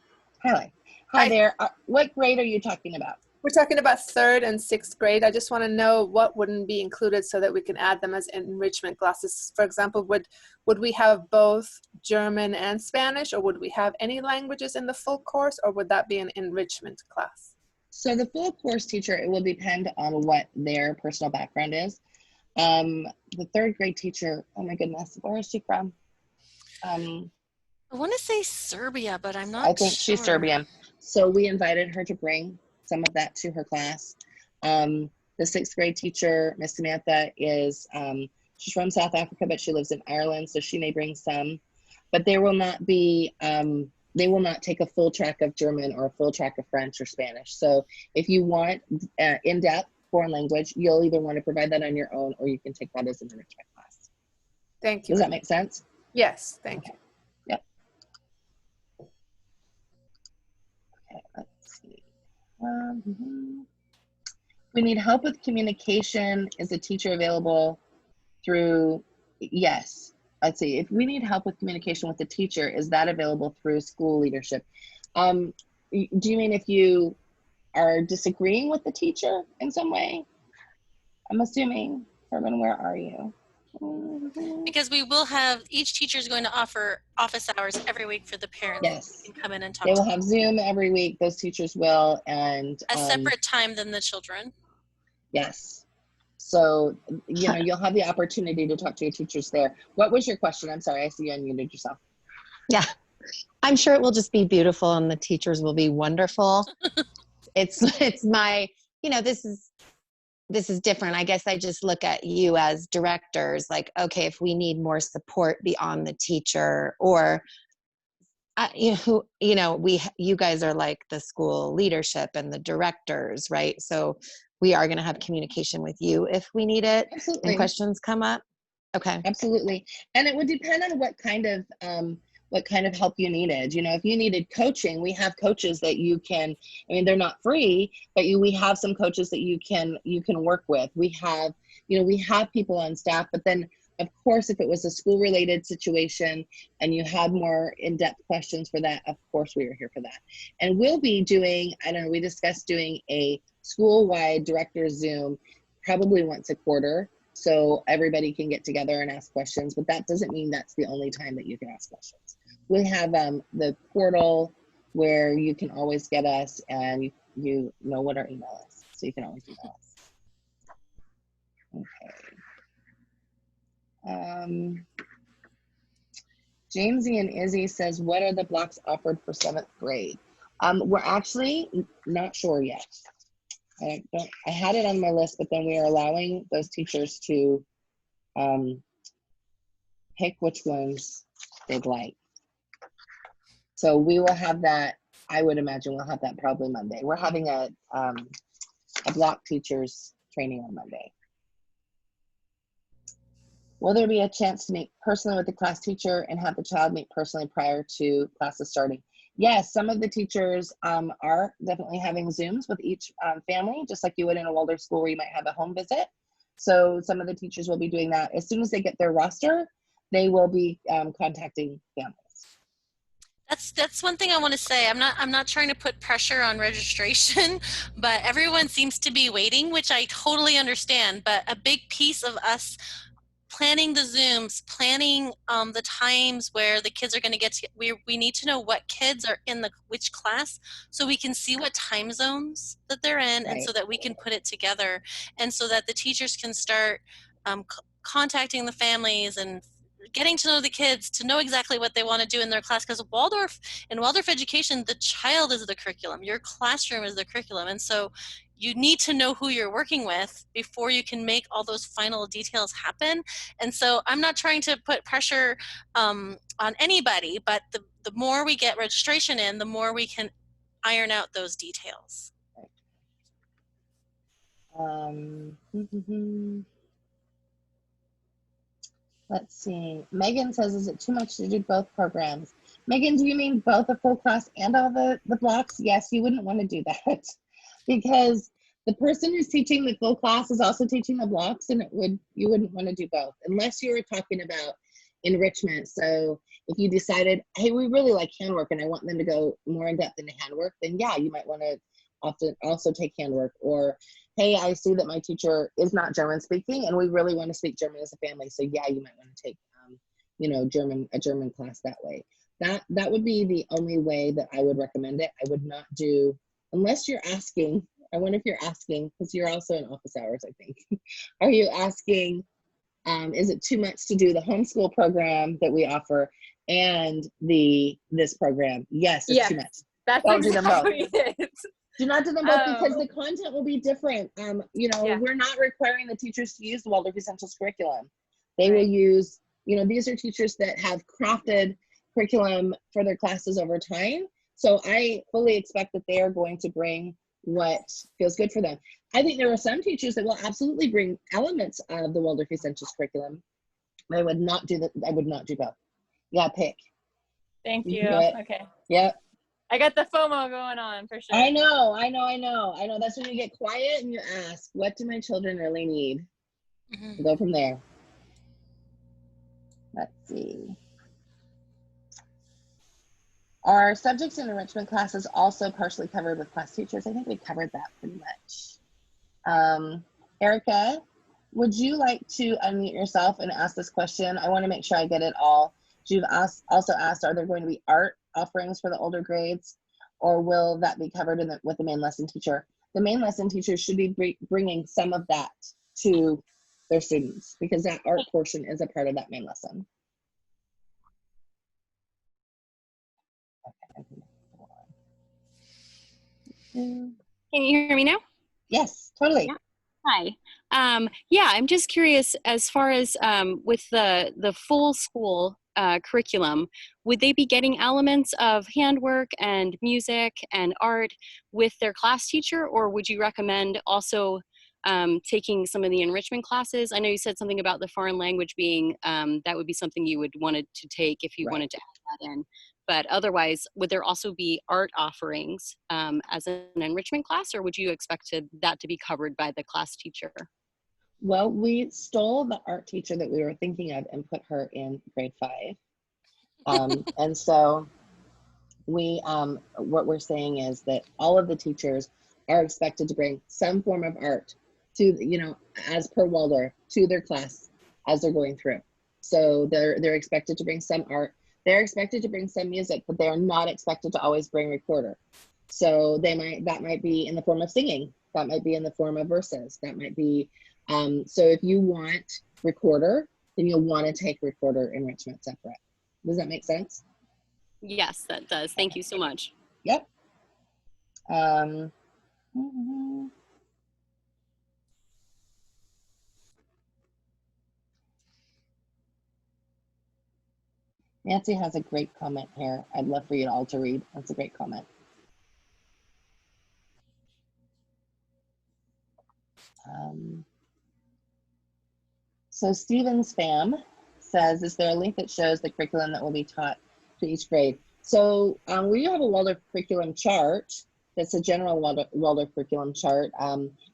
Hi there. What grade are you talking about? We're talking about 3rd and 6th grade. I just want to know what wouldn't be included so that we can add them as enrichment classes. For example, would we have both German and Spanish, or would we have any languages in the full course, or would that be an enrichment class? So the full course teacher, it will depend on what their personal background is. The 3rd grade teacher, oh my goodness, where is she from? I want to say Serbia, but I'm not sure. I think she's Serbian. So we invited her to bring some of that to her class. The 6th grade teacher, Miss Samantha, is, she's from South Africa, but she lives in Ireland, so she may bring some. But there will not be, they will not take a full track of German or a full track of French or Spanish. So if you want in-depth foreign language, you'll either want to provide that on your own, or you can take that as an enrichment class. Thank you. Does that make sense? Yes, thank you. Yep. Okay, let's see. We need help with communication. Is a teacher available through? Yes. Let's see. If we need help with communication with the teacher, is that available through school leadership? Do you mean if you are disagreeing with the teacher in some way? I'm assuming. Herman, where are you? Because we will have, each teacher is going to offer office hours every week for the parents. Yes. Who can come in and talk. They will have Zoom every week. Those teachers will, and a separate time than the children. Yes. So, you know, you'll have the opportunity to talk to your teachers there. What was your question? I'm sorry, I see you unmuted yourself. Yeah, I'm sure it will just be beautiful, and the teachers will be wonderful. It's my, you know, this is different. I guess I just look at you as directors, like, okay, if we need more support beyond the teacher, or you guys are like the school leadership and the directors, right? So we are going to have communication with you if we need it. Absolutely. And questions come up. Okay. Absolutely. And it would depend on what kind of help you needed. You know, if you needed coaching, we have coaches that you can, I mean, they're not free, but we have some coaches that you can work with. We have people on staff, but then of course, if it was a school related situation and you had more in-depth questions for that, of course we are here for that. And we'll be doing, I don't know, we discussed doing a school-wide director Zoom probably once a quarter, so everybody can get together and ask questions, but that doesn't mean that's the only time that you can ask questions. We have the portal where you can always get us, and you know what our email is, so you can always email us. Okay. Jamesy and Izzy says, what are the blocks offered for 7th grade? We're actually not sure yet. I had it on my list, but then we are allowing those teachers to pick which ones they'd like. So we will have that, I would imagine we'll have that probably Monday. We're having a block teachers training on Monday. Will there be a chance to meet personally with the class teacher and have the child meet personally prior to classes starting? Yes, some of the teachers are definitely having Zooms with each family, just like you would in a Waldorf school where you might have a home visit. So some of the teachers will be doing that. As soon as they get their roster, they will be contacting families. That's one thing I want to say. I'm not trying to put pressure on registration, but everyone seems to be waiting, which I totally understand. But a big piece of us planning the Zooms, planning the times where the kids are going to get to, we need to know what kids are in which class, so we can see what time zones that they're in, and so that we can put it together, and so that the teachers can start contacting the families and getting to know the kids, to know exactly what they want to do in their class. Because in Waldorf education, the child is the curriculum, your classroom is the curriculum, and so you need to know who you're working with before you can make all those final details happen. And so I'm not trying to put pressure on anybody, but the more we get registration in, the more we can iron out those details. Let's see. Megan says, is it too much to do both programs? Megan, do you mean both a full class and all the blocks? Yes, you wouldn't want to do that because the person who's teaching the full class is also teaching the blocks, and you wouldn't want to do both unless you were talking about enrichment. So if you decided, hey, we really like handwork and I want them to go more in depth into handwork, then yeah, you might want to often also take handwork. Or hey, I see that my teacher is not German speaking and we really want to speak German as a family. So yeah, you might want to take, a German class that way. That would be the only way that I would recommend it. I would not do, unless you're asking, I wonder if you're asking, because you're also in office hours, I think. Are you asking, is it too much to do the homeschool program that we offer and this program? Yes, it's too much. That's Don't exactly it. Do not do them both because the content will be different. We're not requiring the teachers to use the Waldorf Essentials curriculum. They will use, these are teachers that have crafted curriculum for their classes over time. So I fully expect that they are going to bring what feels good for them. I think there are some teachers that will absolutely bring elements of the Waldorf Essentials curriculum. I would not do both. Yeah, pick. Thank you. Okay. Yep. I got the FOMO going on for sure. I know. That's when you get quiet and you ask, what do my children really need? Mm-hmm. Go from there. Let's see. Are subjects in enrichment classes also partially covered with class teachers? I think we covered that pretty much. Erica, would you like to unmute yourself and ask this question? I want to make sure I get it all. You've also asked, are there going to be art offerings for the older grades, or will that be covered with the main lesson teacher? The main lesson teacher should be bringing some of that to their students because that art portion is a part of that main lesson. Can you hear me now? Yes, totally. Yeah. Hi. I'm just curious, as far as with the full school curriculum, would they be getting elements of handwork and music and art with their class teacher, or would you recommend also taking some of the enrichment classes? I know you said something about the foreign language being, that would be something you would want to take if you wanted to add that in. But otherwise, would there also be art offerings as an enrichment class, or would you expect that to be covered by the class teacher? Well, we stole the art teacher that we were thinking of and put her in grade 5. And so what we're saying is that all of the teachers are expected to bring some form of art to, as per Waldorf, to their class as they're going through. So they're expected to bring some art. They're expected to bring some music, but they are not expected to always bring recorder. So that might be in the form of singing. That might be in the form of verses. That might be, so if you want recorder, then you'll want to take recorder enrichment separate. Does that make sense? Yes, that does. Thank you so much. Yep. Nancy has a great comment here. I'd love for you all to read. That's a great comment. So Stephen's fam says, is there a link that shows the curriculum that will be taught to each grade? So we have a Waldorf curriculum chart. That's a general Waldorf curriculum chart.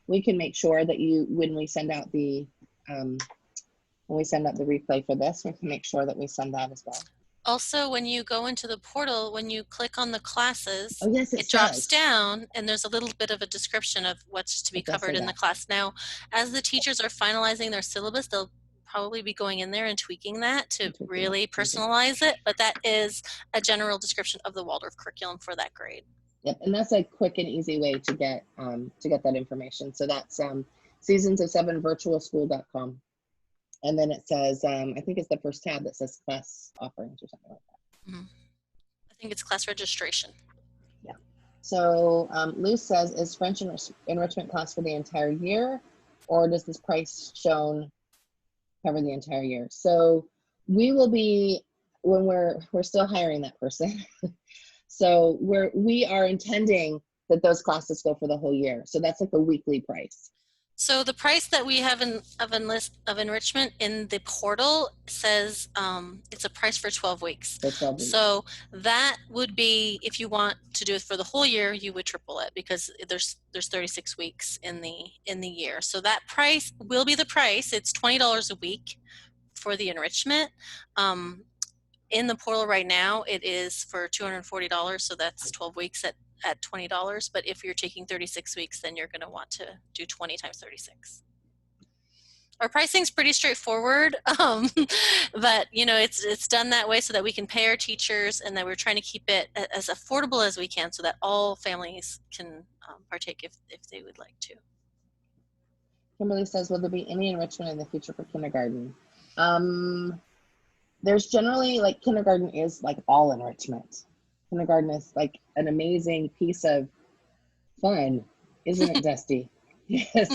We can make sure that when we send out the replay for this, we can make sure that we send that as well. Also, when you go into the portal, when you click on the classes, it drops down and there's a little bit of a description of what's to be covered in the class. Now, as the teachers are finalizing their syllabus, they'll probably be going in there and tweaking that to really personalize it, but that is a general description of the Waldorf curriculum for that grade. Yep, and that's a quick and easy way to get that information. So that's seasons-of-7virtualschool.com. And then it says, I think it's the first tab that says class offerings or something like that. Mm-hmm. I think it's class registration. Yeah. So Lou says, is French enrichment class for the entire year, or does this price shown cover the entire year? So we will be, when we're still hiring that person. So we are intending that those classes go for the whole year. So that's like a weekly price. So the price that we have of enrichment in the portal says it's a price for 12 weeks. For 12 weeks. So that would be, if you want to do it for the whole year, you would triple it, because there's 36 weeks in the year. So that price will be the price. It's $20 a week for the enrichment. In the portal right now, it is for $240. So that's 12 weeks at $20, but if you're taking 36 weeks, then you're going to want to do 20 times 36. Our pricing's pretty straightforward, but it's done that way so that we can pay our teachers, and that we're trying to keep it as affordable as we can so that all families can partake if they would like to. Kimberly says, will there be any enrichment in the future for kindergarten? There's generally, like, kindergarten is like all enrichment. Kindergarten is like an amazing piece of fun, isn't it, Dusty? Yes,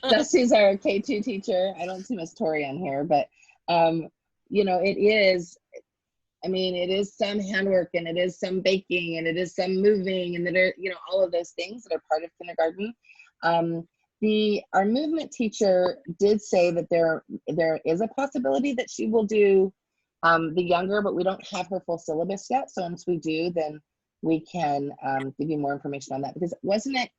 Dusty's our K2 teacher. I don't see Miss Tori on here, but it is. I mean, it is some handwork, and it is some baking, and it is some moving, and that are all of those things that are part of kindergarten. Our movement teacher did say that there is a possibility that she will do the younger, but we don't have her full syllabus yet. So once we do, then we can give you more information on that. Because wasn't it,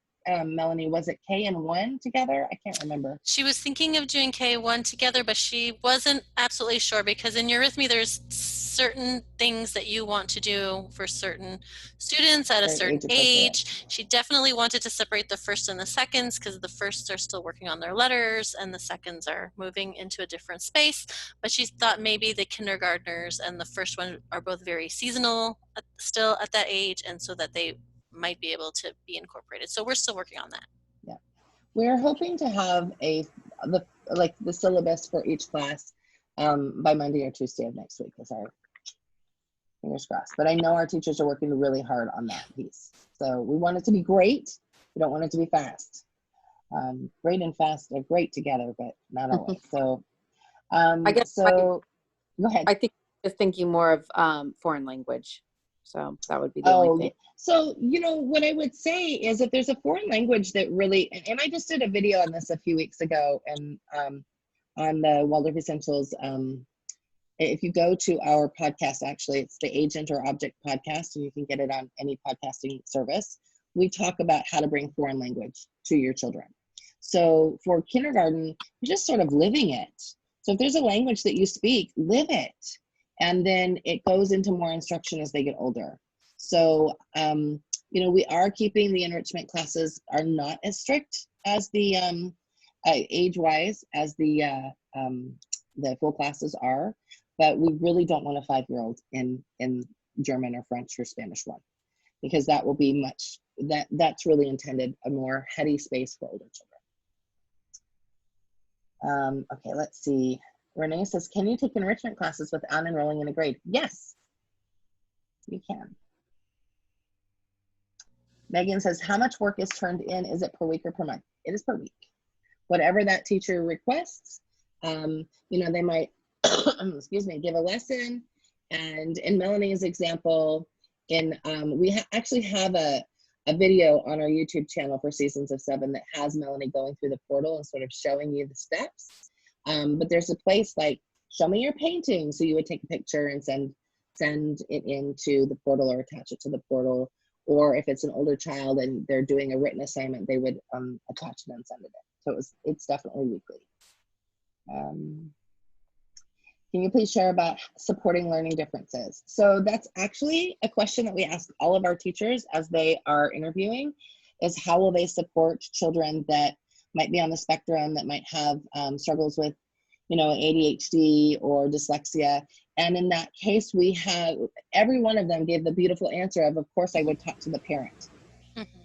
Melanie, was it K and 1 together? I can't remember. She was thinking of doing K1 together, but she wasn't absolutely sure, because in Eurythmy, there's certain things that you want to do for certain students at a certain age. She definitely wanted to separate the first and the seconds, because the firsts are still working on their letters and the seconds are moving into a different space. But she thought maybe the kindergartners and the first one are both very seasonal still at that age, and so that they might be able to be incorporated. So we're still working on that. Yeah, we're hoping to have the syllabus for each class by Monday or Tuesday of next week. Is our fingers crossed. But I know our teachers are working really hard on that piece. So we want it to be great. We don't want it to be fast. Great and fast are great together, but not always. So I guess go ahead. I think just thinking more of foreign language. So that would be the only thing. So, what I would say is if there's a foreign language that really, and I just did a video on this a few weeks ago, and on the Waldorf Essentials, if you go to our podcast, actually, it's the Agent or Object podcast, and you can get it on any podcasting service. We talk about how to bring foreign language to your children. So for kindergarten, you're just sort of living it. So if there's a language that you speak, live it. And then it goes into more instruction as they get older. So, we are keeping the enrichment classes are not as strict as the age-wise as the full classes are, but we really don't want a 5-year-old in German or French or Spanish 1, because that will be that's really intended a more heady space for older children. Okay, let's see. Renee says, can you take enrichment classes without enrolling in a grade? Yes, you can. Megan says, how much work is turned in? Is it per week or per month? It is per week. Whatever that teacher requests, they might, excuse me, give a lesson. And in Melanie's example, we actually have a video on our YouTube channel for Seasons of 7 that has Melanie going through the portal and sort of showing you the steps. But there's a place like, show me your painting. So you would take a picture and send it into the portal or attach it to the portal. Or if it's an older child and they're doing a written assignment, they would attach it and send it in. So it's definitely weekly. Can you please share about supporting learning differences? So that's actually a question that we ask all of our teachers as they are interviewing, is how will they support children that might be on the spectrum, that might have struggles with ADHD or dyslexia. And in that case, every one of them gave the beautiful answer of course, I would talk to the parent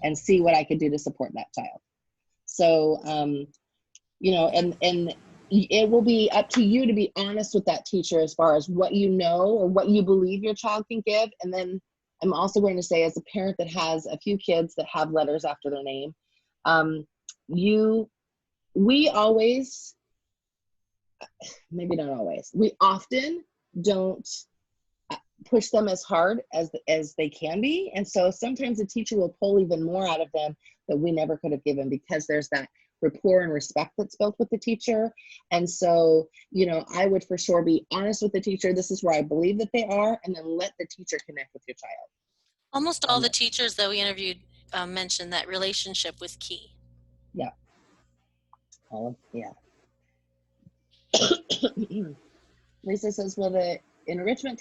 and see what I could do to support that child. So, and it will be up to you to be honest with that teacher as far as what you know or what you believe your child can give. And then I'm also going to say, as a parent that has a few kids that have letters after their name, we always, maybe not always, we often don't push them as hard as they can be. And so sometimes the teacher will pull even more out of them that we never could have given, because there's that rapport and respect that's built with the teacher. And so, I would for sure be honest with the teacher. This is where I believe that they are, and then let the teacher connect with your child. Almost all the teachers that we interviewed mentioned that relationship was key. Yeah. Yeah. Lisa says, will the enrichment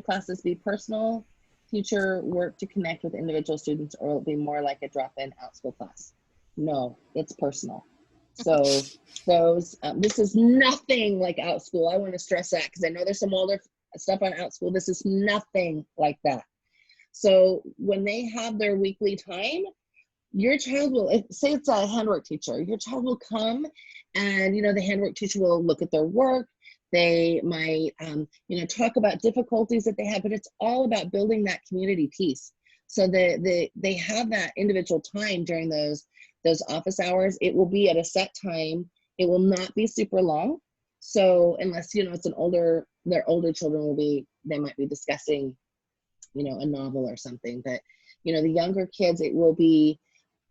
classes be personal teacher work to connect with individual students, or will it be more like a drop-in out school class? No, it's personal. So this is nothing like out school. I want to stress that, because I know there's some older stuff on out school. This is nothing like that. So when they have their weekly time, your child will, say it's a handwork teacher, your child will come and, the handwork teacher will look at their work. They might, talk about difficulties that they have, but it's all about building that community piece. So they have that individual time during those office hours. It will be at a set time. It will not be super long. So unless, it's their older children they might be discussing, a novel or something, but, the younger kids, it will be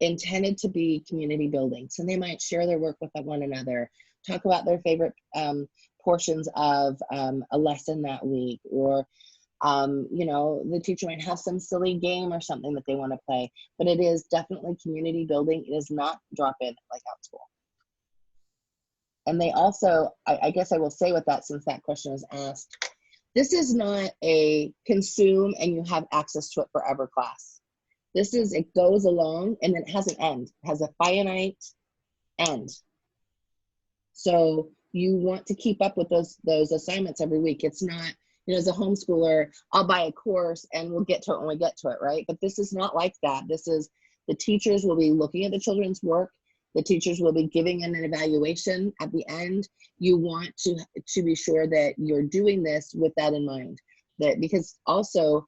intended to be community building. So they might share their work with one another, talk about their favorite portions of a lesson that week, or the teacher might have some silly game or something that they want to play, but it is definitely community building. It is not drop-in like out school. And they also, I guess I will say with that, since that question was asked, this is not a consume and you have access to it forever class. This is, it goes along and it has an end. It has a finite end. So you want to keep up with those assignments every week. It's not, as a homeschooler, I'll buy a course and we'll get to it when we get to it, right? But this is not like that. This is, the teachers will be looking at the children's work. The teachers will be giving an evaluation at the end. You want to be sure that you're doing this with that in mind. That because also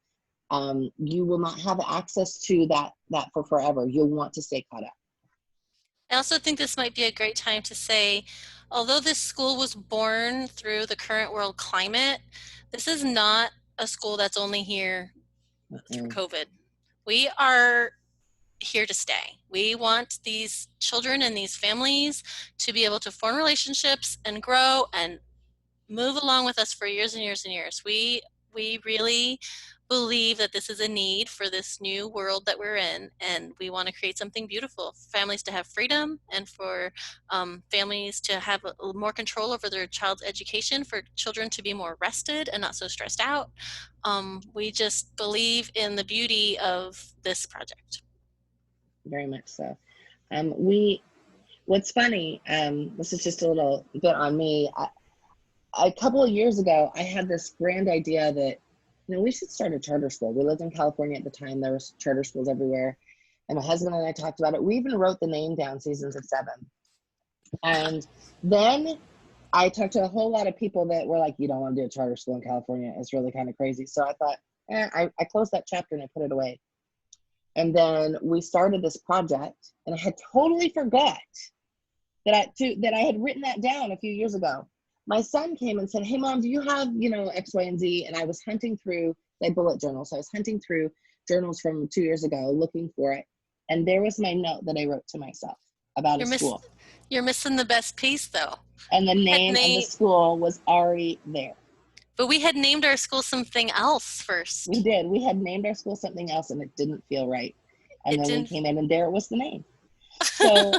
you will not have access to that for forever. You'll want to stay caught up. I also think this might be a great time to say, although this school was born through the current world climate, this is not a school that's only here through COVID. We are here to stay. We want these children and these families to be able to form relationships and grow and move along with us for years and years and years. We really believe that this is a need for this new world that we're in, and we want to create something beautiful for families to have freedom, and for families to have more control over their child's education, for children to be more rested and not so stressed out. We just believe in the beauty of this project. Very much so. What's funny, this is just a little bit on me. A couple of years ago, I had this grand idea that, we should start a charter school. We lived in California at the time. There was charter schools everywhere. And my husband and I talked about it. We even wrote the name down, Seasons of Seven. And then I talked to a whole lot of people that were like, you don't want to do a charter school in California. It's really kind of crazy. So I thought, I closed that chapter and I put it away. And then we started this project, and I had totally forgot that I had written that down a few years ago. My son came and said, hey mom, do you have, X, Y, and Z? And I was hunting through like bullet journals. So I was hunting through journals from 2 years ago, looking for it. And there was my note that I wrote to myself about a school. You're missing the best piece though. And the name of the school was already there. But we had named our school something else first. We did. We had named our school something else, and it didn't feel right. And then we came in, and there was the name. So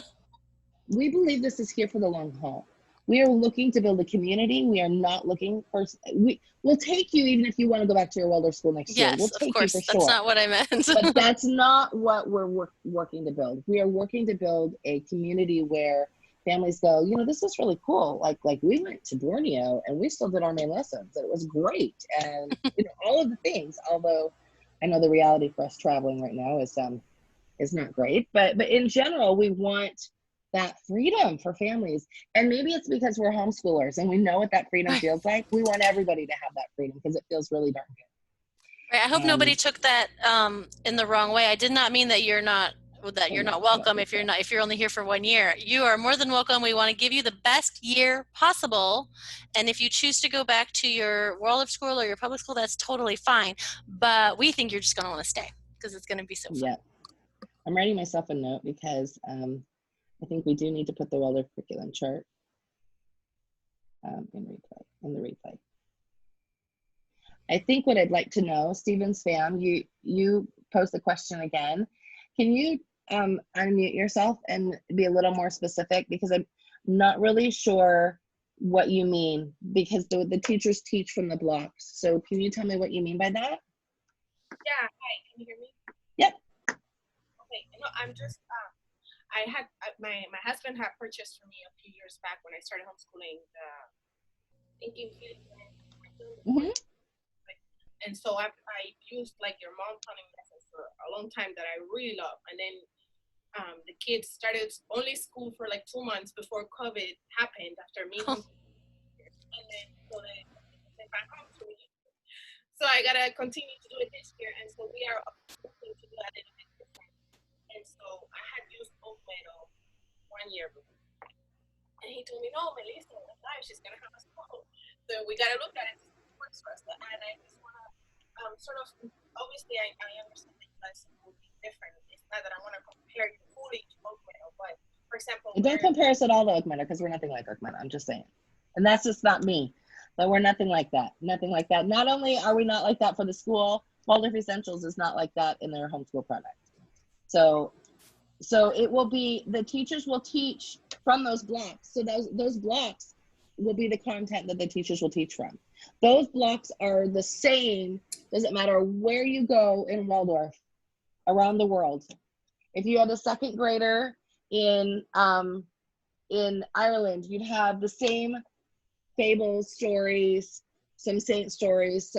we believe this is here for the long haul. We are looking to build a community. We are not looking for, we'll take you even if you want to go back to your Waldorf school next year. We'll take of course. You for That's sure. not what I meant. But that's not what we're working to build. We are working to build a community where families go, you know, this is really cool. Like we went to Borneo and we still did our main lessons. It was great. And, you know, all of the things, although I know the reality for us traveling right now is not great, but in general, we want that freedom for families. And maybe it's because we're homeschoolers and we know what that freedom feels like. We want everybody to have that freedom because it feels really darn good. Right. I hope nobody took that in the wrong way. I did not mean that you're not welcome if you're only here for 1 year. You are more than welcome. We want to give you the best year possible. And if you choose to go back to your Waldorf school or your public school, that's totally fine. But we think you're just going to want to stay because it's going to be so fun. Yeah. I'm writing myself a note because I think we do need to put the Waldorf curriculum chart in the replay. I think what I'd like to know, Stephen's fam, you posed the question again. Can you unmute yourself and be a little more specific, because I'm not really sure what you mean, because the teachers teach from the blocks. So can you tell me what you mean by that? Yeah, hi, can you hear me? Yep. Okay, no, I'm just, my husband had purchased for me a few years back when I started homeschooling and so I used like your mom planning lessons for a long time that I really love. And then the kids started only school for like 2 months before COVID happened after me. And then so they sent back home to me. So I gotta continue to do it this year. And so we are looking to do that a little bit different. And so I had used oat metal 1 year before. And he told me, no, Melissa, life, she's gonna have a school. So we gotta look at it. Works for us. And I just wanna sort of, obviously I understand that lesson will be different. It's not that I wanna compare you fully to oat metal, but for example, Don't compare us at all to Oakmeadow, because we're nothing like Oakmeadow. I'm just saying. And that's just not me. But we're nothing like that. Nothing like that. Not only are we not like that for the school, Waldorf Essentials is not like that in their homeschool product. So it will be, the teachers will teach from those blocks. So those blocks will be the content that the teachers will teach from. Those blocks are the same, doesn't matter where you go in Waldorf around the world. If you had a second grader in Ireland, you'd have the same fables, stories, some saint stories,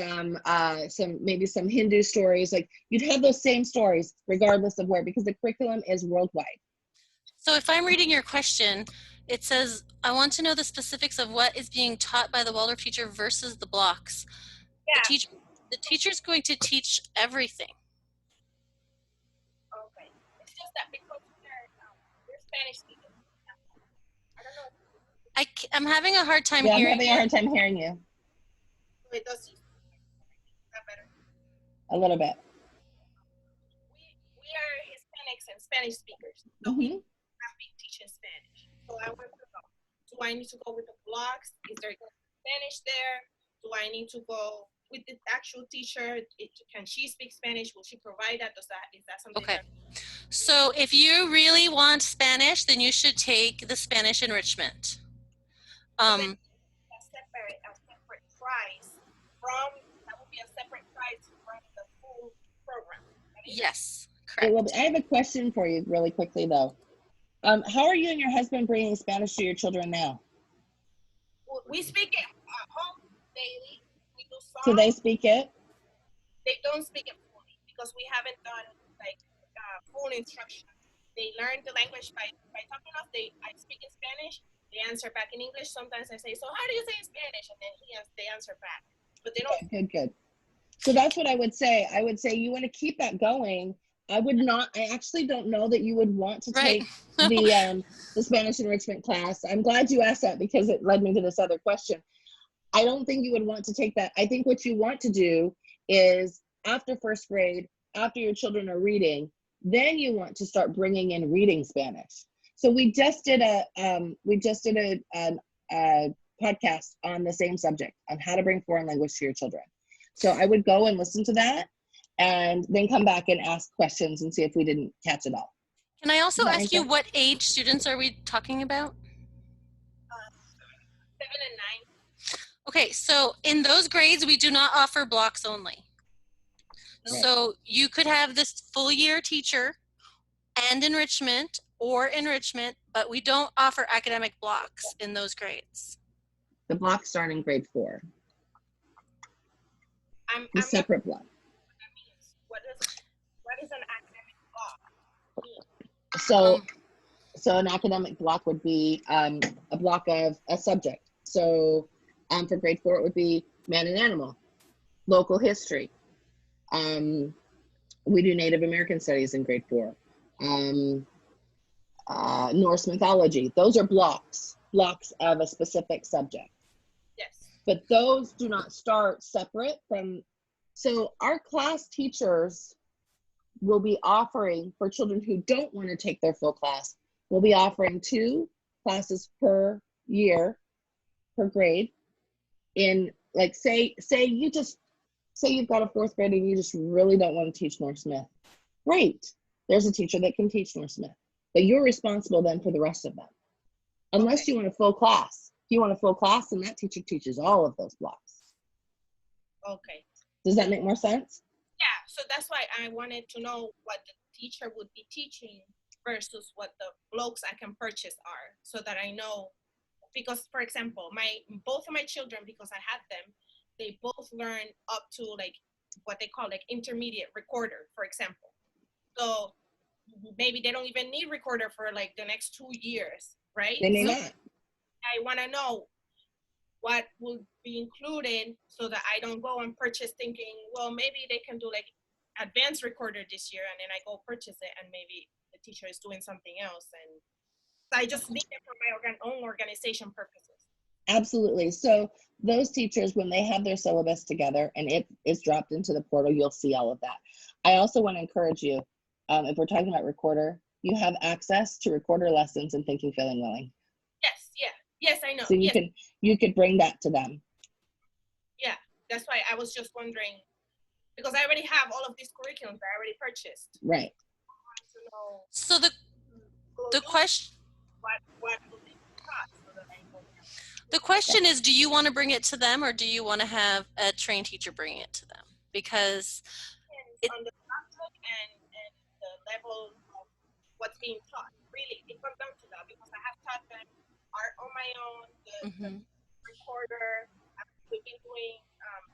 maybe some Hindu stories. Like, you'd have those same stories regardless of where, because the curriculum is worldwide. So if I'm reading your question, it says, I want to know the specifics of what is being taught by the Waldorf teacher versus the blocks. Yeah. The teacher's going to teach everything. Okay. It's just that because they're Spanish speaking. I don't know. I'm having a hard time Yeah, hearing I'm having a hard time hearing you. It does. Is that better? A little bit. We are Hispanics and Spanish speakers. So we have been teaching Spanish. So I want to know, do I need to go with the blocks? Is there Spanish there? Do I need to go with the actual teacher? Can she speak Spanish? Will she provide that? Is that something? Okay. So if you really want Spanish, then you should take the Spanish enrichment. A separate price that will be a separate price from the full program. Yes, correct. Well, I have a question for you really quickly though. How are you and your husband bringing Spanish to your children now? We speak it at home daily. We do songs. So they speak it? They don't speak it fully because we haven't done like full instruction. They learn the language by talking to us. I speak in Spanish. They answer back in English. Sometimes I say, so how do you say in Spanish? And then they answer back. But they don't. Good. So that's what I would say. I would say you want to keep that going. I actually don't know that you would want to take the Spanish enrichment class. I'm glad you asked that because it led me to this other question. I don't think you would want to take that. I think what you want to do is after first grade, after your children are reading, then you want to start bringing in reading Spanish. So we just did a podcast on the same subject, on how to bring foreign language to your children. So I would go and listen to that and then come back and ask questions and see if we didn't catch it all. Can I also ask you what age students are we talking about? 7 and 9. Okay, so in those grades, we do not offer blocks only. Right. So you could have this full year teacher and enrichment, or enrichment, but we don't offer academic blocks in those grades. The blocks start in grade 4. I'm Separate block. What is an academic block mean? So an academic block would be a block of a subject. So for grade 4, it would be man and animal, local history. We do Native American studies in grade 4. Norse mythology. Those are blocks of a specific subject. Yes. But those do not start separate from, so our class teachers will be offering, for children who don't want to take their full class, we'll be offering 2 classes per year, per grade. In, like, say you've got a 4th grade and you just really don't want to teach Norse myth. Great. There's a teacher that can teach Norse myth. But you're responsible then for the rest of them. Unless you want a full class. If you want a full class, then that teacher teaches all of those blocks. Okay. Does that make more sense? Yeah, so that's why I wanted to know what the teacher would be teaching versus what the blocks I can purchase are, so that I know. Because, for example, both of my children, because I had them, they both learn up to like what they call like intermediate recorder, for example. So maybe they don't even need recorder for like the next 2 years, right? They may not. I want to know what will be included so that I don't go and purchase thinking, well, maybe they can do like advanced recorder this year, and then I go purchase it and maybe the teacher is doing something else. And I just need it for my own organization purposes. Absolutely. So those teachers, when they have their syllabus together and it is dropped into the portal, you'll see all of that. I also want to encourage you, if we're talking about recorder, you have access to recorder lessons in Thinking, Feeling, Willing. Yes, yeah. Yes, I know. So you could bring that to them. Yeah, that's why I was just wondering, because I already have all of these curriculums I already purchased. Right. I want to know. So the question. What will be taught so that I know. The question is, do you want to bring it to them, or do you want to have a trained teacher bring it to them? Because on the subject and the level of what's being taught, really, it comes down to that, because I have taught them art on my own, the recorder. We've been doing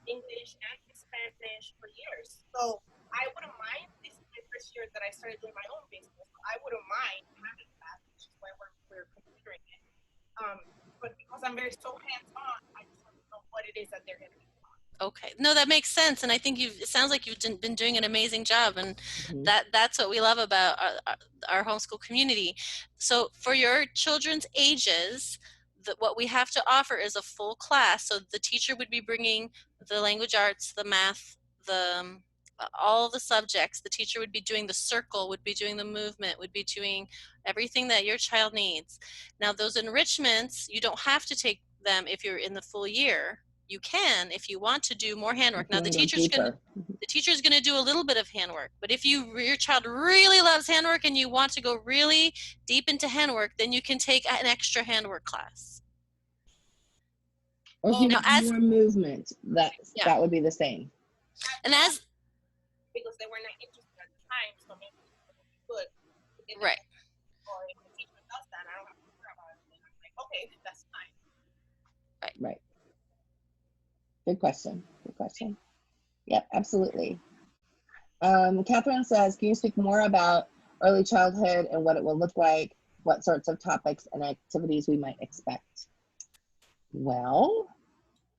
English and Spanish for years, so I wouldn't mind. This is my first year that I started doing my own business. So I wouldn't mind having that, which is why we're considering it. But because I'm very so hands-on, I just want to know what it is that they're going to be taught. Okay, no, that makes sense, and I think it sounds like you've been doing an amazing job, and that's what we love about our homeschool community. So for your children's ages, what we have to offer is a full class. So the teacher would be bringing the language arts, the math, all the subjects. The teacher would be doing the circle, would be doing the movement, would be doing everything that your child needs. Now those enrichments, you don't have to take them if you're in the full year. You can if you want to do more handwork. Now the teacher's going to do a little bit of handwork, but if your child really loves handwork and you want to go really deep into handwork, then you can take an extra handwork class. Or if you want more movement, that would be the same. And because they were not interested at the time, so maybe it would be good. Right. Or if the teacher does that, I don't have to care about it. And I'm like, okay, that's fine. Right. Good question. Yep, absolutely. Catherine says, can you speak more about early childhood and what it will look like, what sorts of topics and activities we might expect? Well,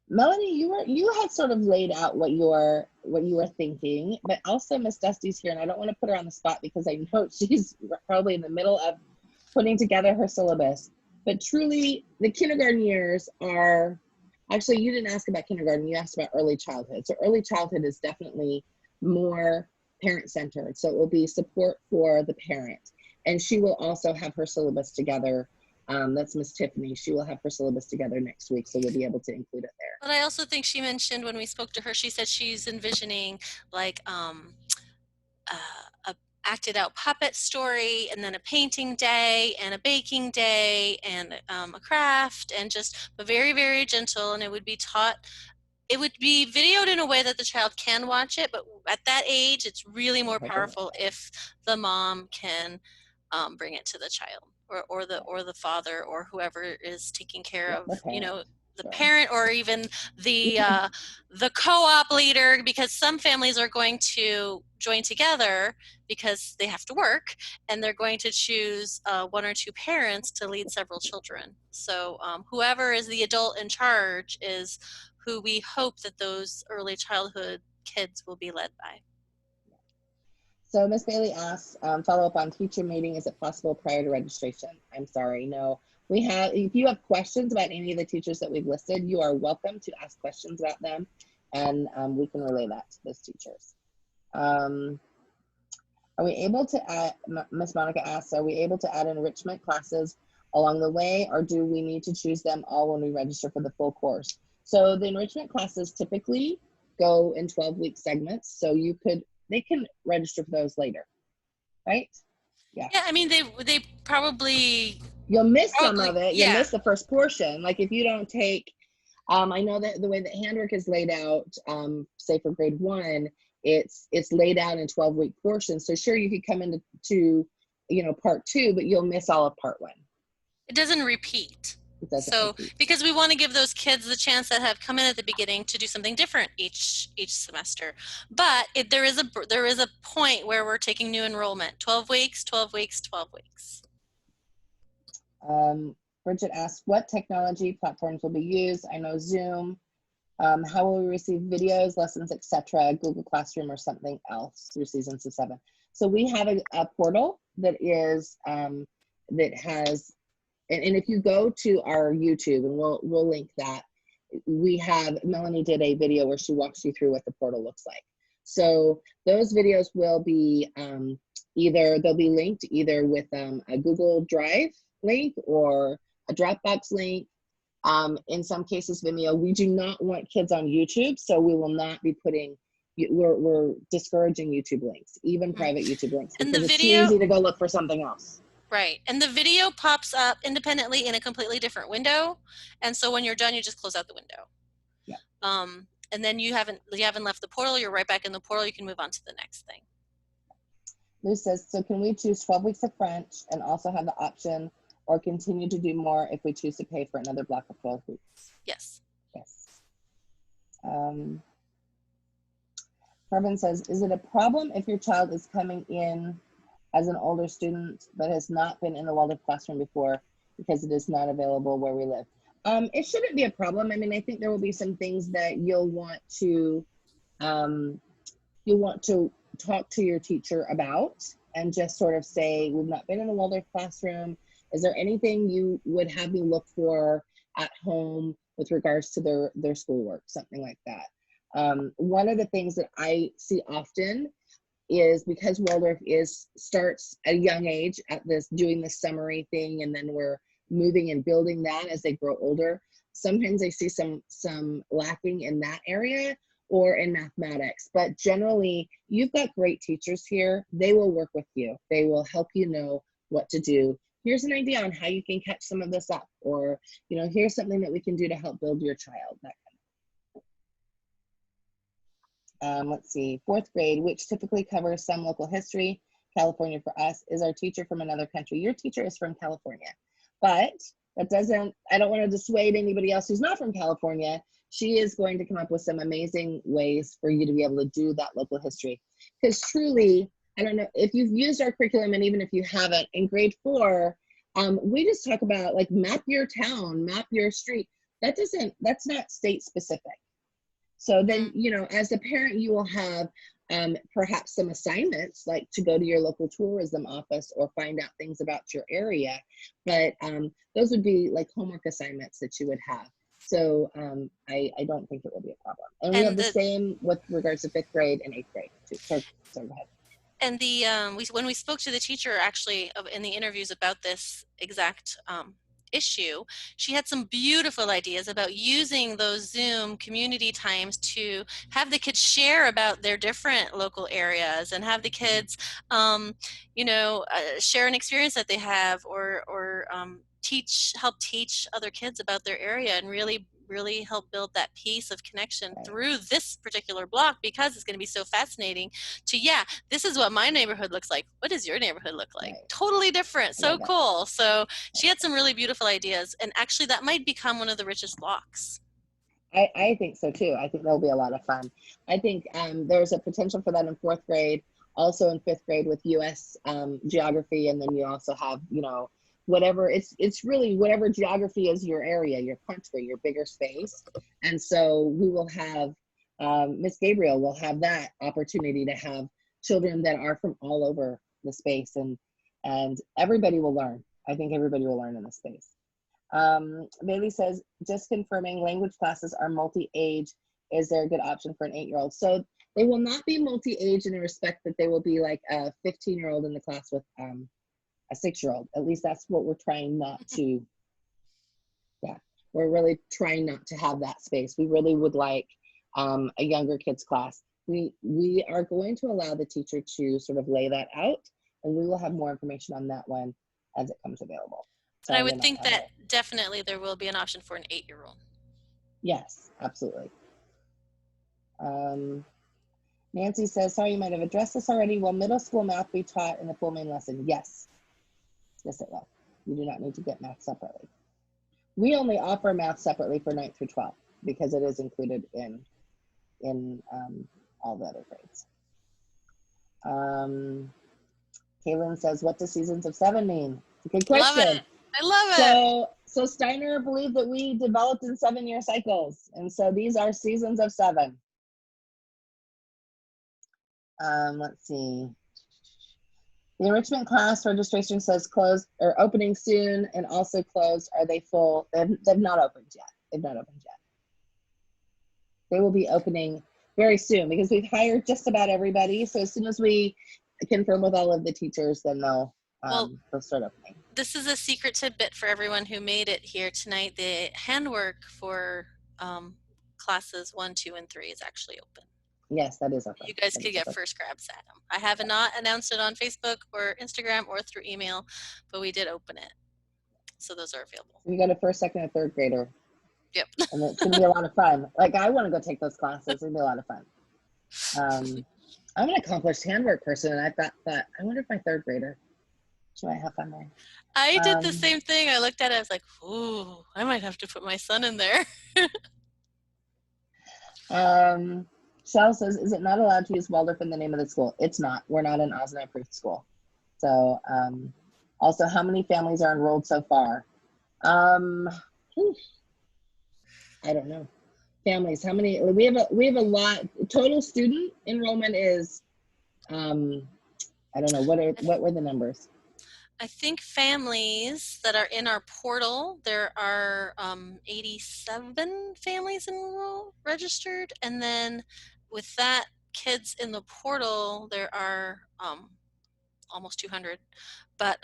Melanie, you had sort of laid out what you were thinking, but also Miss Dusty's here, and I don't want to put her on the spot because I know she's probably in the middle of putting together her syllabus. But truly, the kindergarten years are, actually, you didn't ask about kindergarten, you asked about early childhood. So early childhood is definitely more parent-centered. So it will be support for the parent. And she will also have her syllabus together. That's Miss Tiffany. She will have her syllabus together next week, so we'll be able to include it there. But I also think she mentioned when we spoke to her, she said she's envisioning like a acted out puppet story, and then a painting day and a baking day and a craft, and just very, very gentle. And it would be taught, it would be videoed in a way that the child can watch it, but at that age, it's really more powerful if the mom can bring it to the child or the father or whoever is taking care of, the parent or even the co-op leader, because some families are going to join together because they have to work, and they're going to choose one or two parents to lead several children. So whoever is the adult in charge is who we hope that those early childhood kids will be led by. So Ms. Bailey asks, follow up on teacher meeting, is it possible prior to registration? I'm sorry, no. We have, if you have questions about any of the teachers that we've listed, you are welcome to ask questions about them, and we can relay that to those teachers. Are we able to add, Ms. Monica asks, are we able to add enrichment classes along the way, or do we need to choose them all when we register for the full course? So the enrichment classes typically go in 12-week segments, so they can register for those later, right? Yeah. Yeah, I mean, they probably... You'll miss some of it. You'll miss the first portion. Like if you don't take, I know that the way that handwork is laid out, say for grade 1, it's laid out in 12-week portions. So sure, you could come into part 2, but you'll miss all of part 1. It doesn't repeat. Because we want to give those kids the chance that have come in at the beginning to do something different each semester. But there is a point where we're taking new enrollment. 12 weeks, 12 weeks, 12 weeks. Bridget asks, what technology platforms will be used? I know Zoom. How will we receive videos, lessons, etc., Google Classroom or something else through Seasons of 7? So we have a portal that is that has, and if you go to our YouTube, and we'll link that, Melanie did a video where she walks you through what the portal looks like. So those videos will be they'll be linked either with a Google Drive link or a Dropbox link. In some cases, Vimeo. We do not want kids on YouTube, so we will not be putting, we're discouraging YouTube links, even private YouTube links, because it's too easy to go look for something else. Right, and the video pops up independently in a completely different window, and so when you're done, you just close out the window. Yeah. And then you haven't left the portal. You're right back in the portal. You can move on to the next thing. Lou says, so can we choose 12 weeks of French and also have the option, or continue to do more if we choose to pay for another block of 12 weeks? Yes. Yes. Marvin says, is it a problem if your child is coming in as an older student but has not been in the Waldorf classroom before because it is not available where we live? It shouldn't be a problem. I mean, I think there will be some things that you'll want to talk to your teacher about and just sort of say, we've not been in the Waldorf classroom. Is there anything you would have me look for at home with regards to their schoolwork, something like that? One of the things that I see often is, because Waldorf starts at a young age at doing this summary thing, and then we're moving and building that as they grow older. Sometimes I see some lacking in that area or in mathematics, but generally you've got great teachers here. They will work with you. They will help you know what to do. Here's an idea on how you can catch some of this up, or here's something that we can do to help build your child, that kind of. Let's see, 4th grade, which typically covers some local history. California for us. Is our teacher from another country? Your teacher is from California, but that doesn't, I don't want to dissuade anybody else who's not from California. She is going to come up with some amazing ways for you to be able to do that local history. Because truly, I don't know if you've used our curriculum, and even if you haven't, in grade 4, we just talk about like map your town, map your street. That's not state specific. So then, as a parent, you will have perhaps some assignments, like to go to your local tourism office or find out things about your area. But those would be like homework assignments that you would have. So I don't think it will be a problem. And we have the same with regards to 5th grade and 8th grade too. So go ahead. And when we spoke to the teacher actually in the interviews about this exact issue, she had some beautiful ideas about using those Zoom community times to have the kids share about their different local areas, and have the kids share an experience that they have, or help teach other kids about their area, and really really help build that piece of connection through this particular block, because it's going to be so fascinating to, yeah, this is what my neighborhood looks like. What does your neighborhood look like? Totally different. So cool. So she had some really beautiful ideas, and actually that might become one of the richest blocks. I think so too. I think that'll be a lot of fun. I think there's a potential for that in 4th grade, also in 5th grade with US geography, and then you also have, you know, whatever, it's really whatever geography is your area, your country, your bigger space. And so we will have, Miss Gabriel will have that opportunity to have children that are from all over the space, and everybody will learn. I think everybody will learn in the space. Bailey says, just confirming, language classes are multi-age. Is there a good option for an 8-year-old? So they will not be multi-age in the respect that they will be like a 15-year-old in the class with a 6-year-old. At least that's what we're trying not to, yeah, we're really trying not to have that space. We really would like a younger kids class. We are going to allow the teacher to sort of lay that out, and we will have more information on that one as it comes available. But I would think that definitely there will be an option for an 8-year-old. Yes, absolutely. Nancy says, sorry, you might have addressed this already. Will middle school math be taught in the full main lesson? Yes. Yes, it will. You do not need to get math separately. We only offer math separately for 9th through 12th because it is included in all the other grades. Kaylin says, what does seasons of 7 mean? Good question. Love it. I love it. So Steiner believed that we developed in 7-year cycles. And so these are seasons of 7. Let's see. The enrichment class registration says closed or opening soon and also closed. Are they full? They've not opened yet. They've not opened yet. They will be opening very soon because we've hired just about everybody. So as soon as we confirm with all of the teachers, then they'll start opening. This is a secret tidbit for everyone who made it here tonight. The handwork for classes 1, 2, and 3 is actually open. Yes, that is open. You guys could get first grabs at them. I have not announced it on Facebook or Instagram or through email, but we did open it. So those are available. You got a 1st, 2nd, and 3rd grader. Yep. And it's going to be a lot of fun. Like, I want to go take those classes. It's going to be a lot of fun. I'm an accomplished handwork person, and I thought, I wonder if my 3rd grader, should I have fun there? I did the same thing. I looked at it, I was like, ooh, I might have to put my son in there. Shell says, is it not allowed to use Waldorf in the name of the school? It's not. We're not an OSNA approved school. So also, how many families are enrolled so far? I don't know. Families, how many? We have a lot. Total student enrollment is, I don't know. What were the numbers? I think families that are in our portal, there are 87 families registered, and then with that, kids in the portal, there are almost 200, but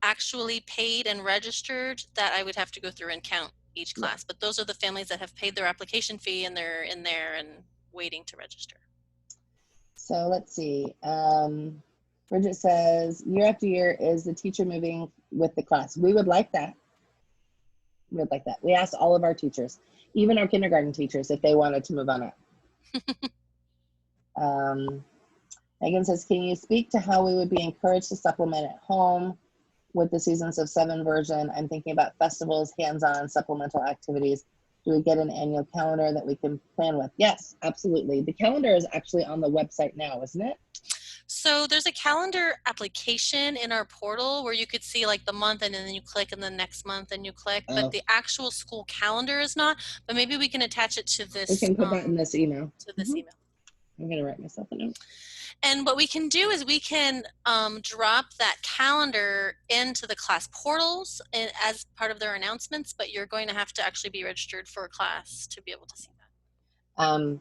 actually paid and registered, that I would have to go through and count each class. But those are the families that have paid their application fee and they're in there and waiting to register. So let's see. Bridget says, year after year, is the teacher moving with the class? We would like that. We would like that. We asked all of our teachers, even our kindergarten teachers, if they wanted to move on up. Megan says, can you speak to how we would be encouraged to supplement at home with the Seasons of 7 version? I'm thinking about festivals, hands-on, supplemental activities. Do we get an annual calendar that we can plan with? Yes, absolutely. The calendar is actually on the website now, isn't it? So there's a calendar application in our portal where you could see like the month, and then you click, and the next month and you click, but the actual school calendar is not. But maybe we can attach it to this. We can put that in this email. To this email. I'm going to write myself a note. And what we can do is we can drop that calendar into the class portals as part of their announcements, but you're going to have to actually be registered for a class to be able to see that.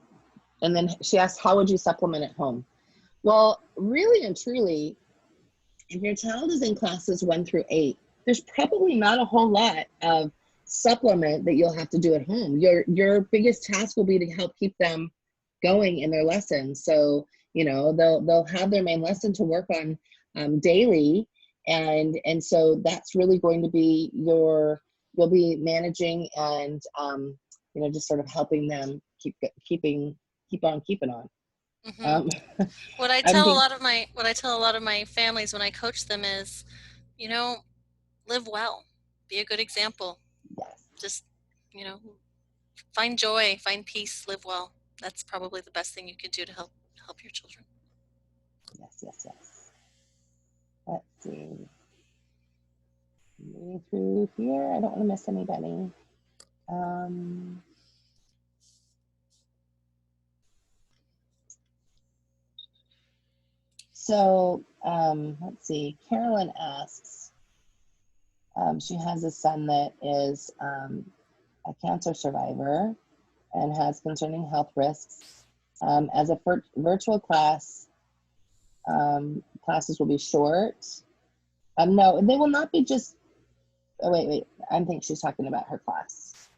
And then she asked, how would you supplement at home? Well, really and truly, if your child is in classes 1 through 8, there's probably not a whole lot of supplement that you'll have to do at home. Your biggest task will be to help keep them going in their lessons. So, you know, they'll have their main lesson to work on daily, and so that's really going to be you'll be managing and you know, just sort of helping them keep on keeping on. Mm-hmm. What I tell a lot of my families when I coach them is, you know, live well, be a good example. Yes. Just, you know, find joy, find peace, live well. That's probably the best thing you can do to help your children. Yes, yes, yes. Let's see. Moving through here, I don't want to miss anybody. So let's see. Carolyn asks. She has a son that is a cancer survivor and has concerning health risks. As a virtual class, classes will be short. No, they will not be just, oh, wait, I think she's talking about her class.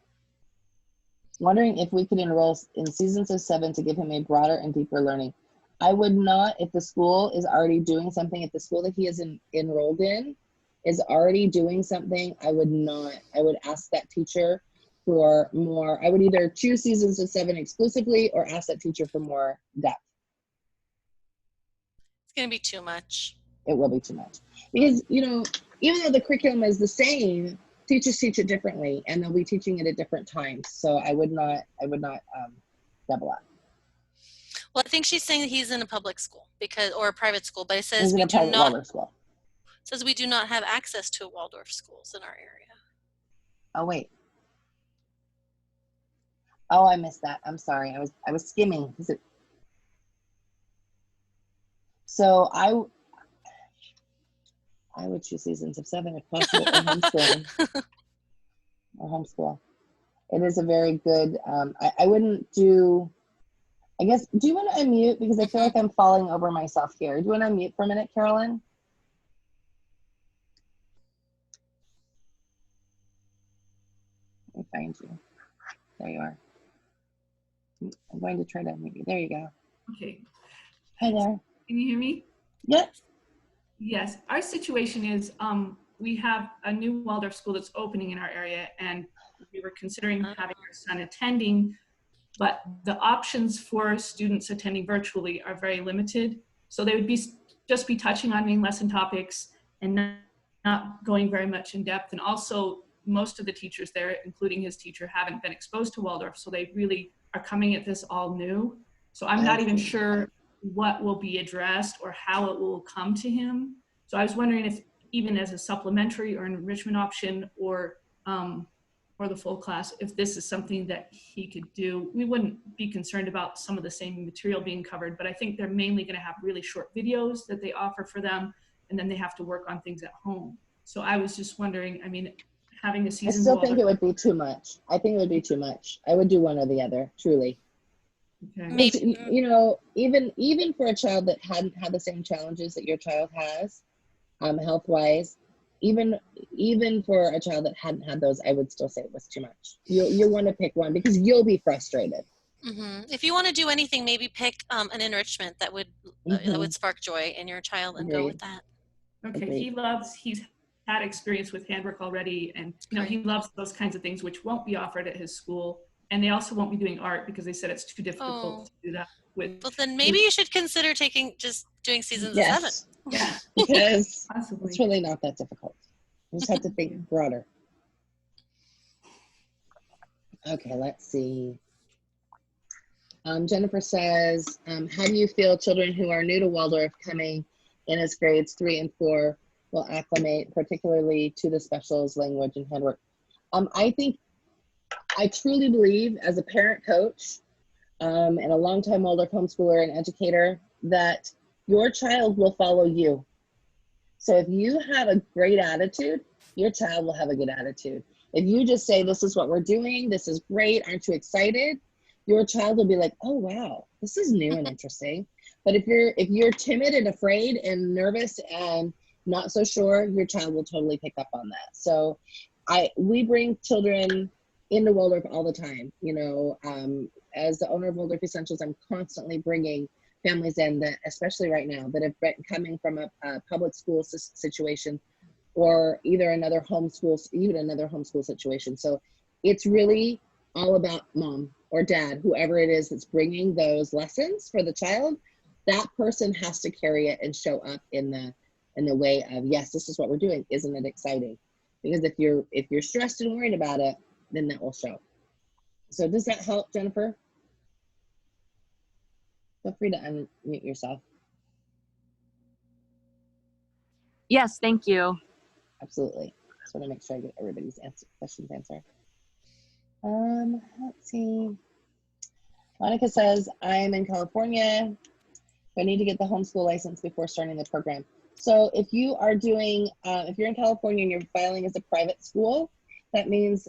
Wondering if we could enroll in seasons of 7 to give him a broader and deeper learning. I would not, if the school is already doing something, if the school that he is enrolled in is already doing something, I would not. I would ask that teacher for more. I would either choose seasons of 7 exclusively or ask that teacher for more depth. It's going to be too much. It will be too much. Because, you know, even though the curriculum is the same, teachers teach it differently and they'll be teaching it at different times. So I would not double up. Well, I think she's saying that he's in a public school or a private school, but it says He's in a private Waldorf school. Says we do not have access to Waldorf schools in our area. Oh, wait. Oh, I missed that. I'm sorry. I was skimming. So I would choose seasons of 7 if possible, or homeschooling. Or homeschool. It is a very good, I wouldn't do, I guess, do you want to unmute? Because I feel like I'm falling over myself here. Do you want to unmute for a minute, Carolyn? Let me find you. There you are. I'm going to try to unmute you. There you go. Okay. Hi there. Can you hear me? Yes. Yes. Our situation is we have a new Waldorf school that's opening in our area, and we were considering having our son attending, but the options for students attending virtually are very limited. So they would just be touching on main lesson topics and not going very much in depth. And also most of the teachers there, including his teacher, haven't been exposed to Waldorf. So they really are coming at this all new. So I'm not even sure what will be addressed or how it will come to him. So I was wondering if even as a supplementary or an enrichment option or the full class, if this is something that he could do. We wouldn't be concerned about some of the same material being covered, but I think they're mainly going to have really short videos that they offer for them, and then they have to work on things at home. So I was just wondering, I mean, having a season. I still think it would be too much. I think it would be too much. I would do one or the other, truly. Okay. Maybe, you know, even for a child that hadn't had the same challenges that your child has, health-wise, even for a child that hadn't had those, I would still say it was too much. You'll want to pick one because you'll be frustrated. Mm-hmm. If you want to do anything, maybe pick an enrichment that would spark joy in your child and go with that. Okay, he's had experience with handwork already, and you know, he loves those kinds of things which won't be offered at his school. And they also won't be doing art because they said it's too difficult to do that with. Well, then maybe you should consider doing seasons of 7. Yeah, because possibly. It's really not that difficult. You just have to think broader. Okay, let's see. Jennifer says, how do you feel children who are new to Waldorf coming in as grades 3 and 4 will acclimate, particularly to the specials, language, and handwork? I truly believe, as a parent coach and a longtime Waldorf homeschooler and educator, that your child will follow you. So if you have a great attitude, your child will have a good attitude. If you just say, this is what we're doing, this is great, aren't you excited? Your child will be like, oh wow, this is new and interesting. But if you're timid and afraid and nervous and not so sure, your child will totally pick up on that. So we bring children into Waldorf all the time. You know, as the owner of Waldorf Essentials, I'm constantly bringing families in that, especially right now, that have been coming from a public school situation or either another homeschool situation. So it's really all about mom or dad, whoever it is that's bringing those lessons for the child. That person has to carry it and show up in the way of, yes, this is what we're doing. Isn't it exciting? Because if you're stressed and worried about it, then that will show. So does that help, Jennifer? Feel free to unmute yourself. Yes, thank you. Absolutely. Just want to make sure I get everybody's questions answered. Let's see. Monica says, I'm in California. I need to get the homeschool license before starting the program. So if you are doing, if you're in California and you're filing as a private school, that means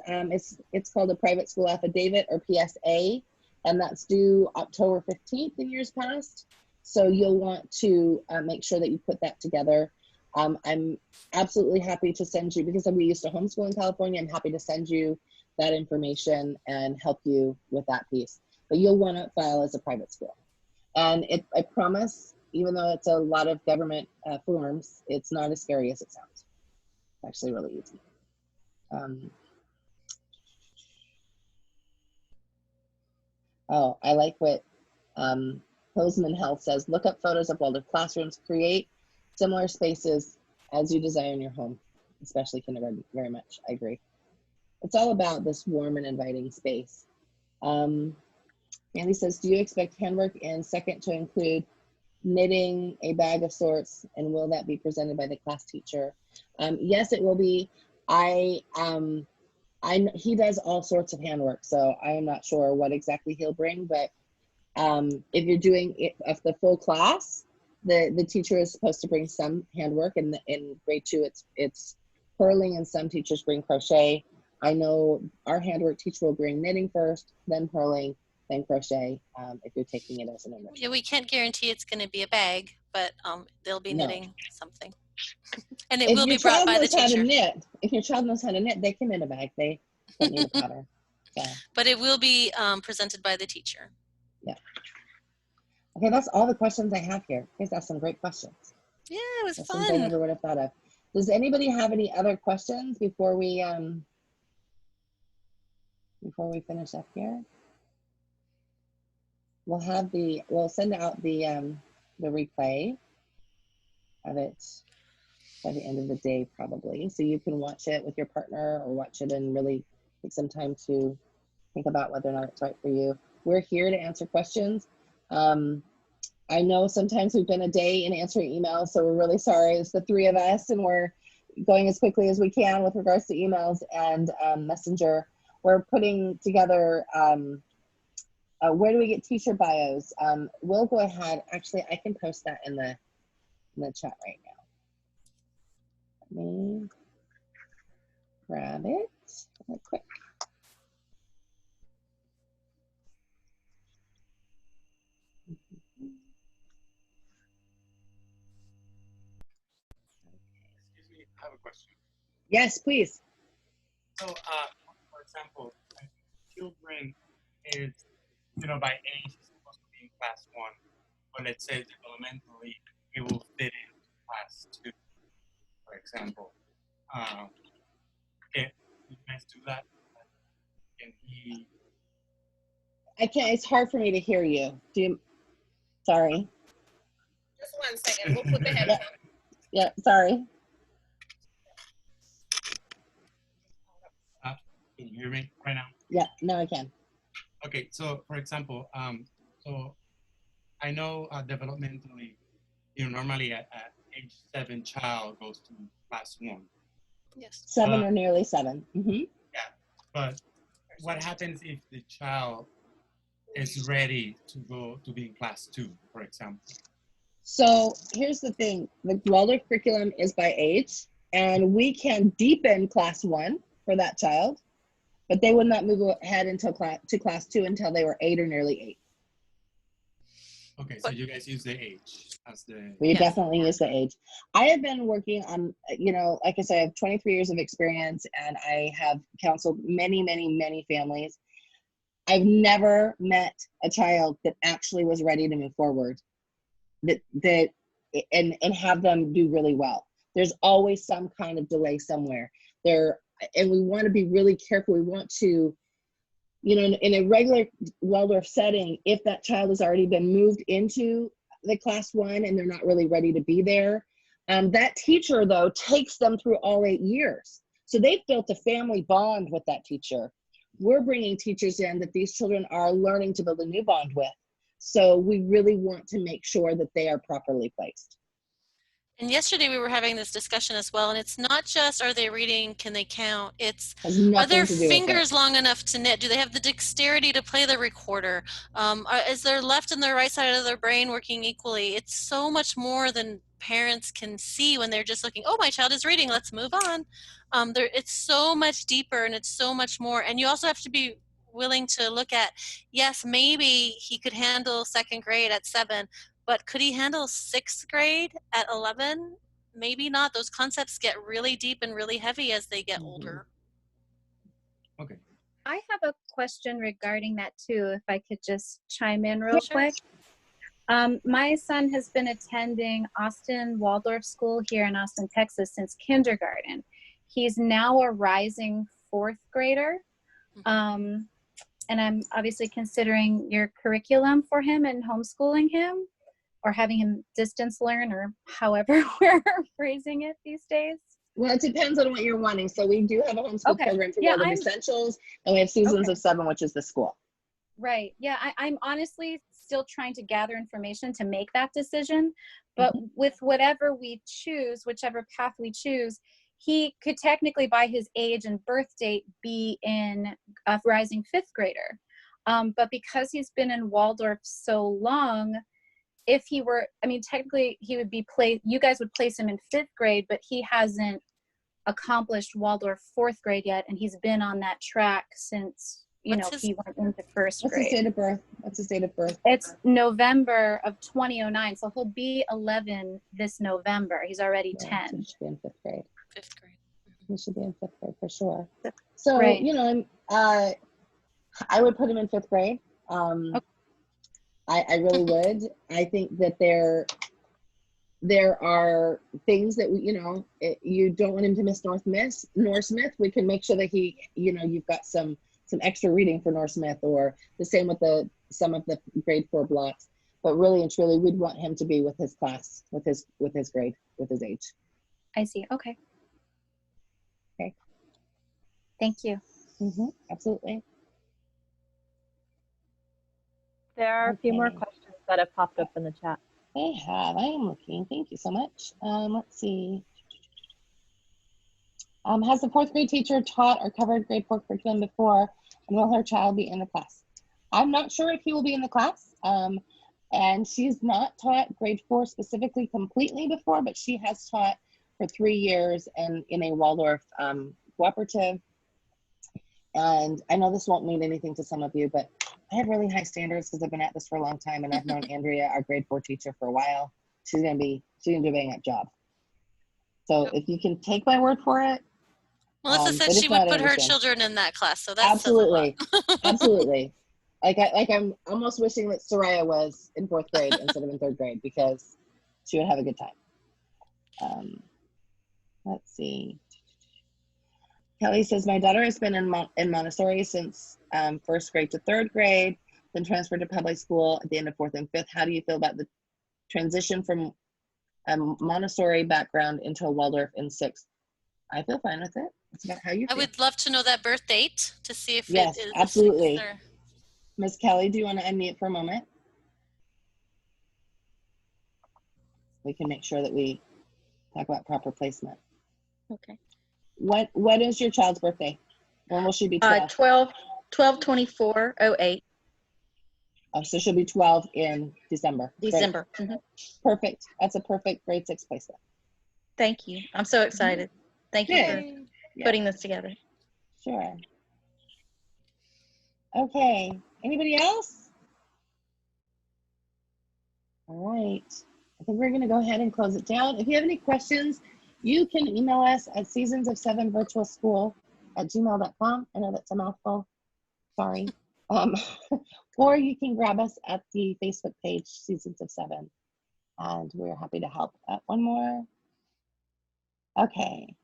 it's called a private school affidavit or PSA, and that's due October 15th in years past. So you'll want to make sure that you put that together. I'm absolutely happy to send you, because we used to homeschool in California, I'm happy to send you that information and help you with that piece. But you'll want to file as a private school. And I promise, even though it's a lot of government forms, it's not as scary as it sounds. It's actually really easy. Oh, I like what Postman Health says. Look up photos of Waldorf classrooms. Create similar spaces as you desire in your home, especially kindergarten. Very much, I agree. It's all about this warm and inviting space. Andy says, do you expect handwork in second to include knitting, a bag of sorts, and will that be presented by the class teacher? Yes, it will be. He does all sorts of handwork, so I am not sure what exactly he'll bring, but if you're doing it of the full class, the teacher is supposed to bring some handwork. In grade 2, it's purling, and some teachers bring crochet. I know our handwork teacher will bring knitting first, then purling, then crochet, if you're taking it as an enrichment. Yeah, we can't guarantee it's going to be a bag, but they'll be knitting something. And it will be brought by the teacher. If your child knows how to knit, they can knit a bag. They don't need a pattern. So. But it will be presented by the teacher. Yeah. Okay, that's all the questions I have here. You guys asked some great questions. Yeah, it was questions fun. I never would have thought of. Does anybody have any other questions before we finish up here? We'll send out the replay of it by the end of the day, probably, so you can watch it with your partner or watch it and really take some time to think about whether or not it's right for you. We're here to answer questions. I know sometimes we've been a day in answering emails, so we're really sorry. It's the 3 of us, and we're going as quickly as we can with regards to emails and Messenger. We're putting together where do we get teacher bios? We'll go ahead. Actually, I can post that in the chat right now. Let me grab it real quick. Excuse me, I have a question. Yes, please. So, for example, children is, by age is supposed to be in class 1, but let's say developmentally it will fit in class 2, for example. Can you guys do that? Can he? I can't. It's hard for me to hear you. Sorry. Just 1 second. We'll put the headphones. Yeah. Sorry. Can you hear me right now? Yeah. No, I can. Okay. So, for example, so I know developmentally, normally at age 7, child goes to class 1. Yes. 7 or nearly 7. Mm-hmm. Yeah. But what happens if the child is ready to go to be in class 2, for example? So here's the thing. The Waldorf curriculum is by age, and we can deepen class 1 for that child, but they would not move ahead until class 2 until they were 8 or nearly 8. Okay, so you guys use the age as the... We definitely use the age. I have been working on, like I said, I have 23 years of experience, and I have counseled many, many, many families. I've never met a child that actually was ready to move forward and have them do really well. There's always some kind of delay somewhere there, and we want to be really careful. We want to you know, in a regular Waldorf setting, if that child has already been moved into the class 1 and they're not really ready to be there, that teacher though takes them through all 8 years. So they've built a family bond with that teacher. We're bringing teachers in that these children are learning to build a new bond with. So we really want to make sure that they are properly placed. And yesterday we were having this discussion as well, and it's not just are they reading, can they count, it's Has are nothing their to do with it. fingers long enough to knit? Do they have the dexterity to play the recorder? Is their left and their right side of their brain working equally? It's so much more than parents can see when they're just looking, oh, my child is reading, let's move on. It's so much deeper and it's so much more. And you also have to be willing to look at, yes, maybe he could handle 2nd grade at 7, but could he handle 6th grade at 11? Maybe not. Those concepts get really deep and really heavy as they get older. Okay. I have a question regarding that too, if I could just chime in real quick. My son has been attending Austin Waldorf School here in Austin, Texas since kindergarten. He's now a rising 4th grader. And I'm obviously considering your curriculum for him and homeschooling him, or having him distance learn, or however we're phrasing it these days. Well, it depends on what you're wanting. So we do have a homeschool program for Waldorf Essentials, and we have Seasons of 7, which is the school. Right. Yeah, I'm honestly still trying to gather information to make that decision. But with whatever we choose, whichever path we choose, he could technically, by his age and birth date, be in a rising 5th grader. But because he's been in Waldorf so long, if he were, I mean, technically he would be you guys would place him in 5th grade, but he hasn't accomplished Waldorf 4th grade yet, and he's been on that track since, you know, he went into 1st grade. What's his date of birth? What's his date of birth? It's November of 2009, so he'll be 11 this November. He's already 10. He should be in 5th grade. 5th grade. He should be in 5th grade for sure. So, you know, I would put him in 5th grade. I really would. I think that there are things that, you know, you don't want him to miss North Smith. We can make sure that he, you know, you've got some extra reading for North Smith, or the same with some of the grade 4 blocks. But really and truly, we'd want him to be with his class, with his grade, with his age. I see. Okay. Okay. Thank you. Absolutely. There are a few more questions that have popped up in the chat. They have. I am looking. Thank you so much. Let's see. Has the 4th grade teacher taught or covered grade 4 curriculum before, and will her child be in the class? I'm not sure if he will be in the class. And she's not taught grade 4 specifically completely before, but she has taught for 3 years and in a Waldorf cooperative. And I know this won't mean anything to some of you, but I have really high standards because I've been at this for a long time, and I've known Andrea, our grade 4 teacher, for a while. She's gonna do a bang up job. So if you can take my word for it. Melissa said she would put her children in that class, so that's absolutely, absolutely. Like I'm almost wishing that Soraya was in 4th grade instead of in 3rd grade, because she would have a good time. Let's see. Kelly says, my daughter has been in Montessori since 1st grade to 3rd grade, then transferred to public school at the end of 4th and 5th. How do you feel about the transition from a Montessori background into a Waldorf in 6th? I feel fine with it. It's about how you feel. I would love to know that birth date to see if yes, it is. Absolutely. Ms. Kelly, do you want to unmute for a moment? We can make sure that we talk about proper placement. Okay. What is your child's birthday? When will she be 12? 12/24/08. Oh, so she'll be 12 in December. December. Perfect. That's a perfect grade 6 placement. Thank you. I'm so excited. Thank you for putting this together. Sure. Okay. Anybody else? All right. I think we're going to go ahead and close it down. If you have any questions, you can email us at seasons7virtualschool@gmail.com. I know that's a mouthful. Sorry. Or you can grab us at the Facebook page, Seasons of 7. And we're happy to help. One more. Okay.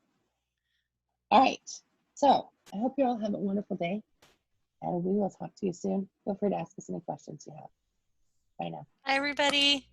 All right. So I hope you all have a wonderful day. And we will talk to you soon. Feel free to ask us any questions you have. Bye now. Hi, everybody.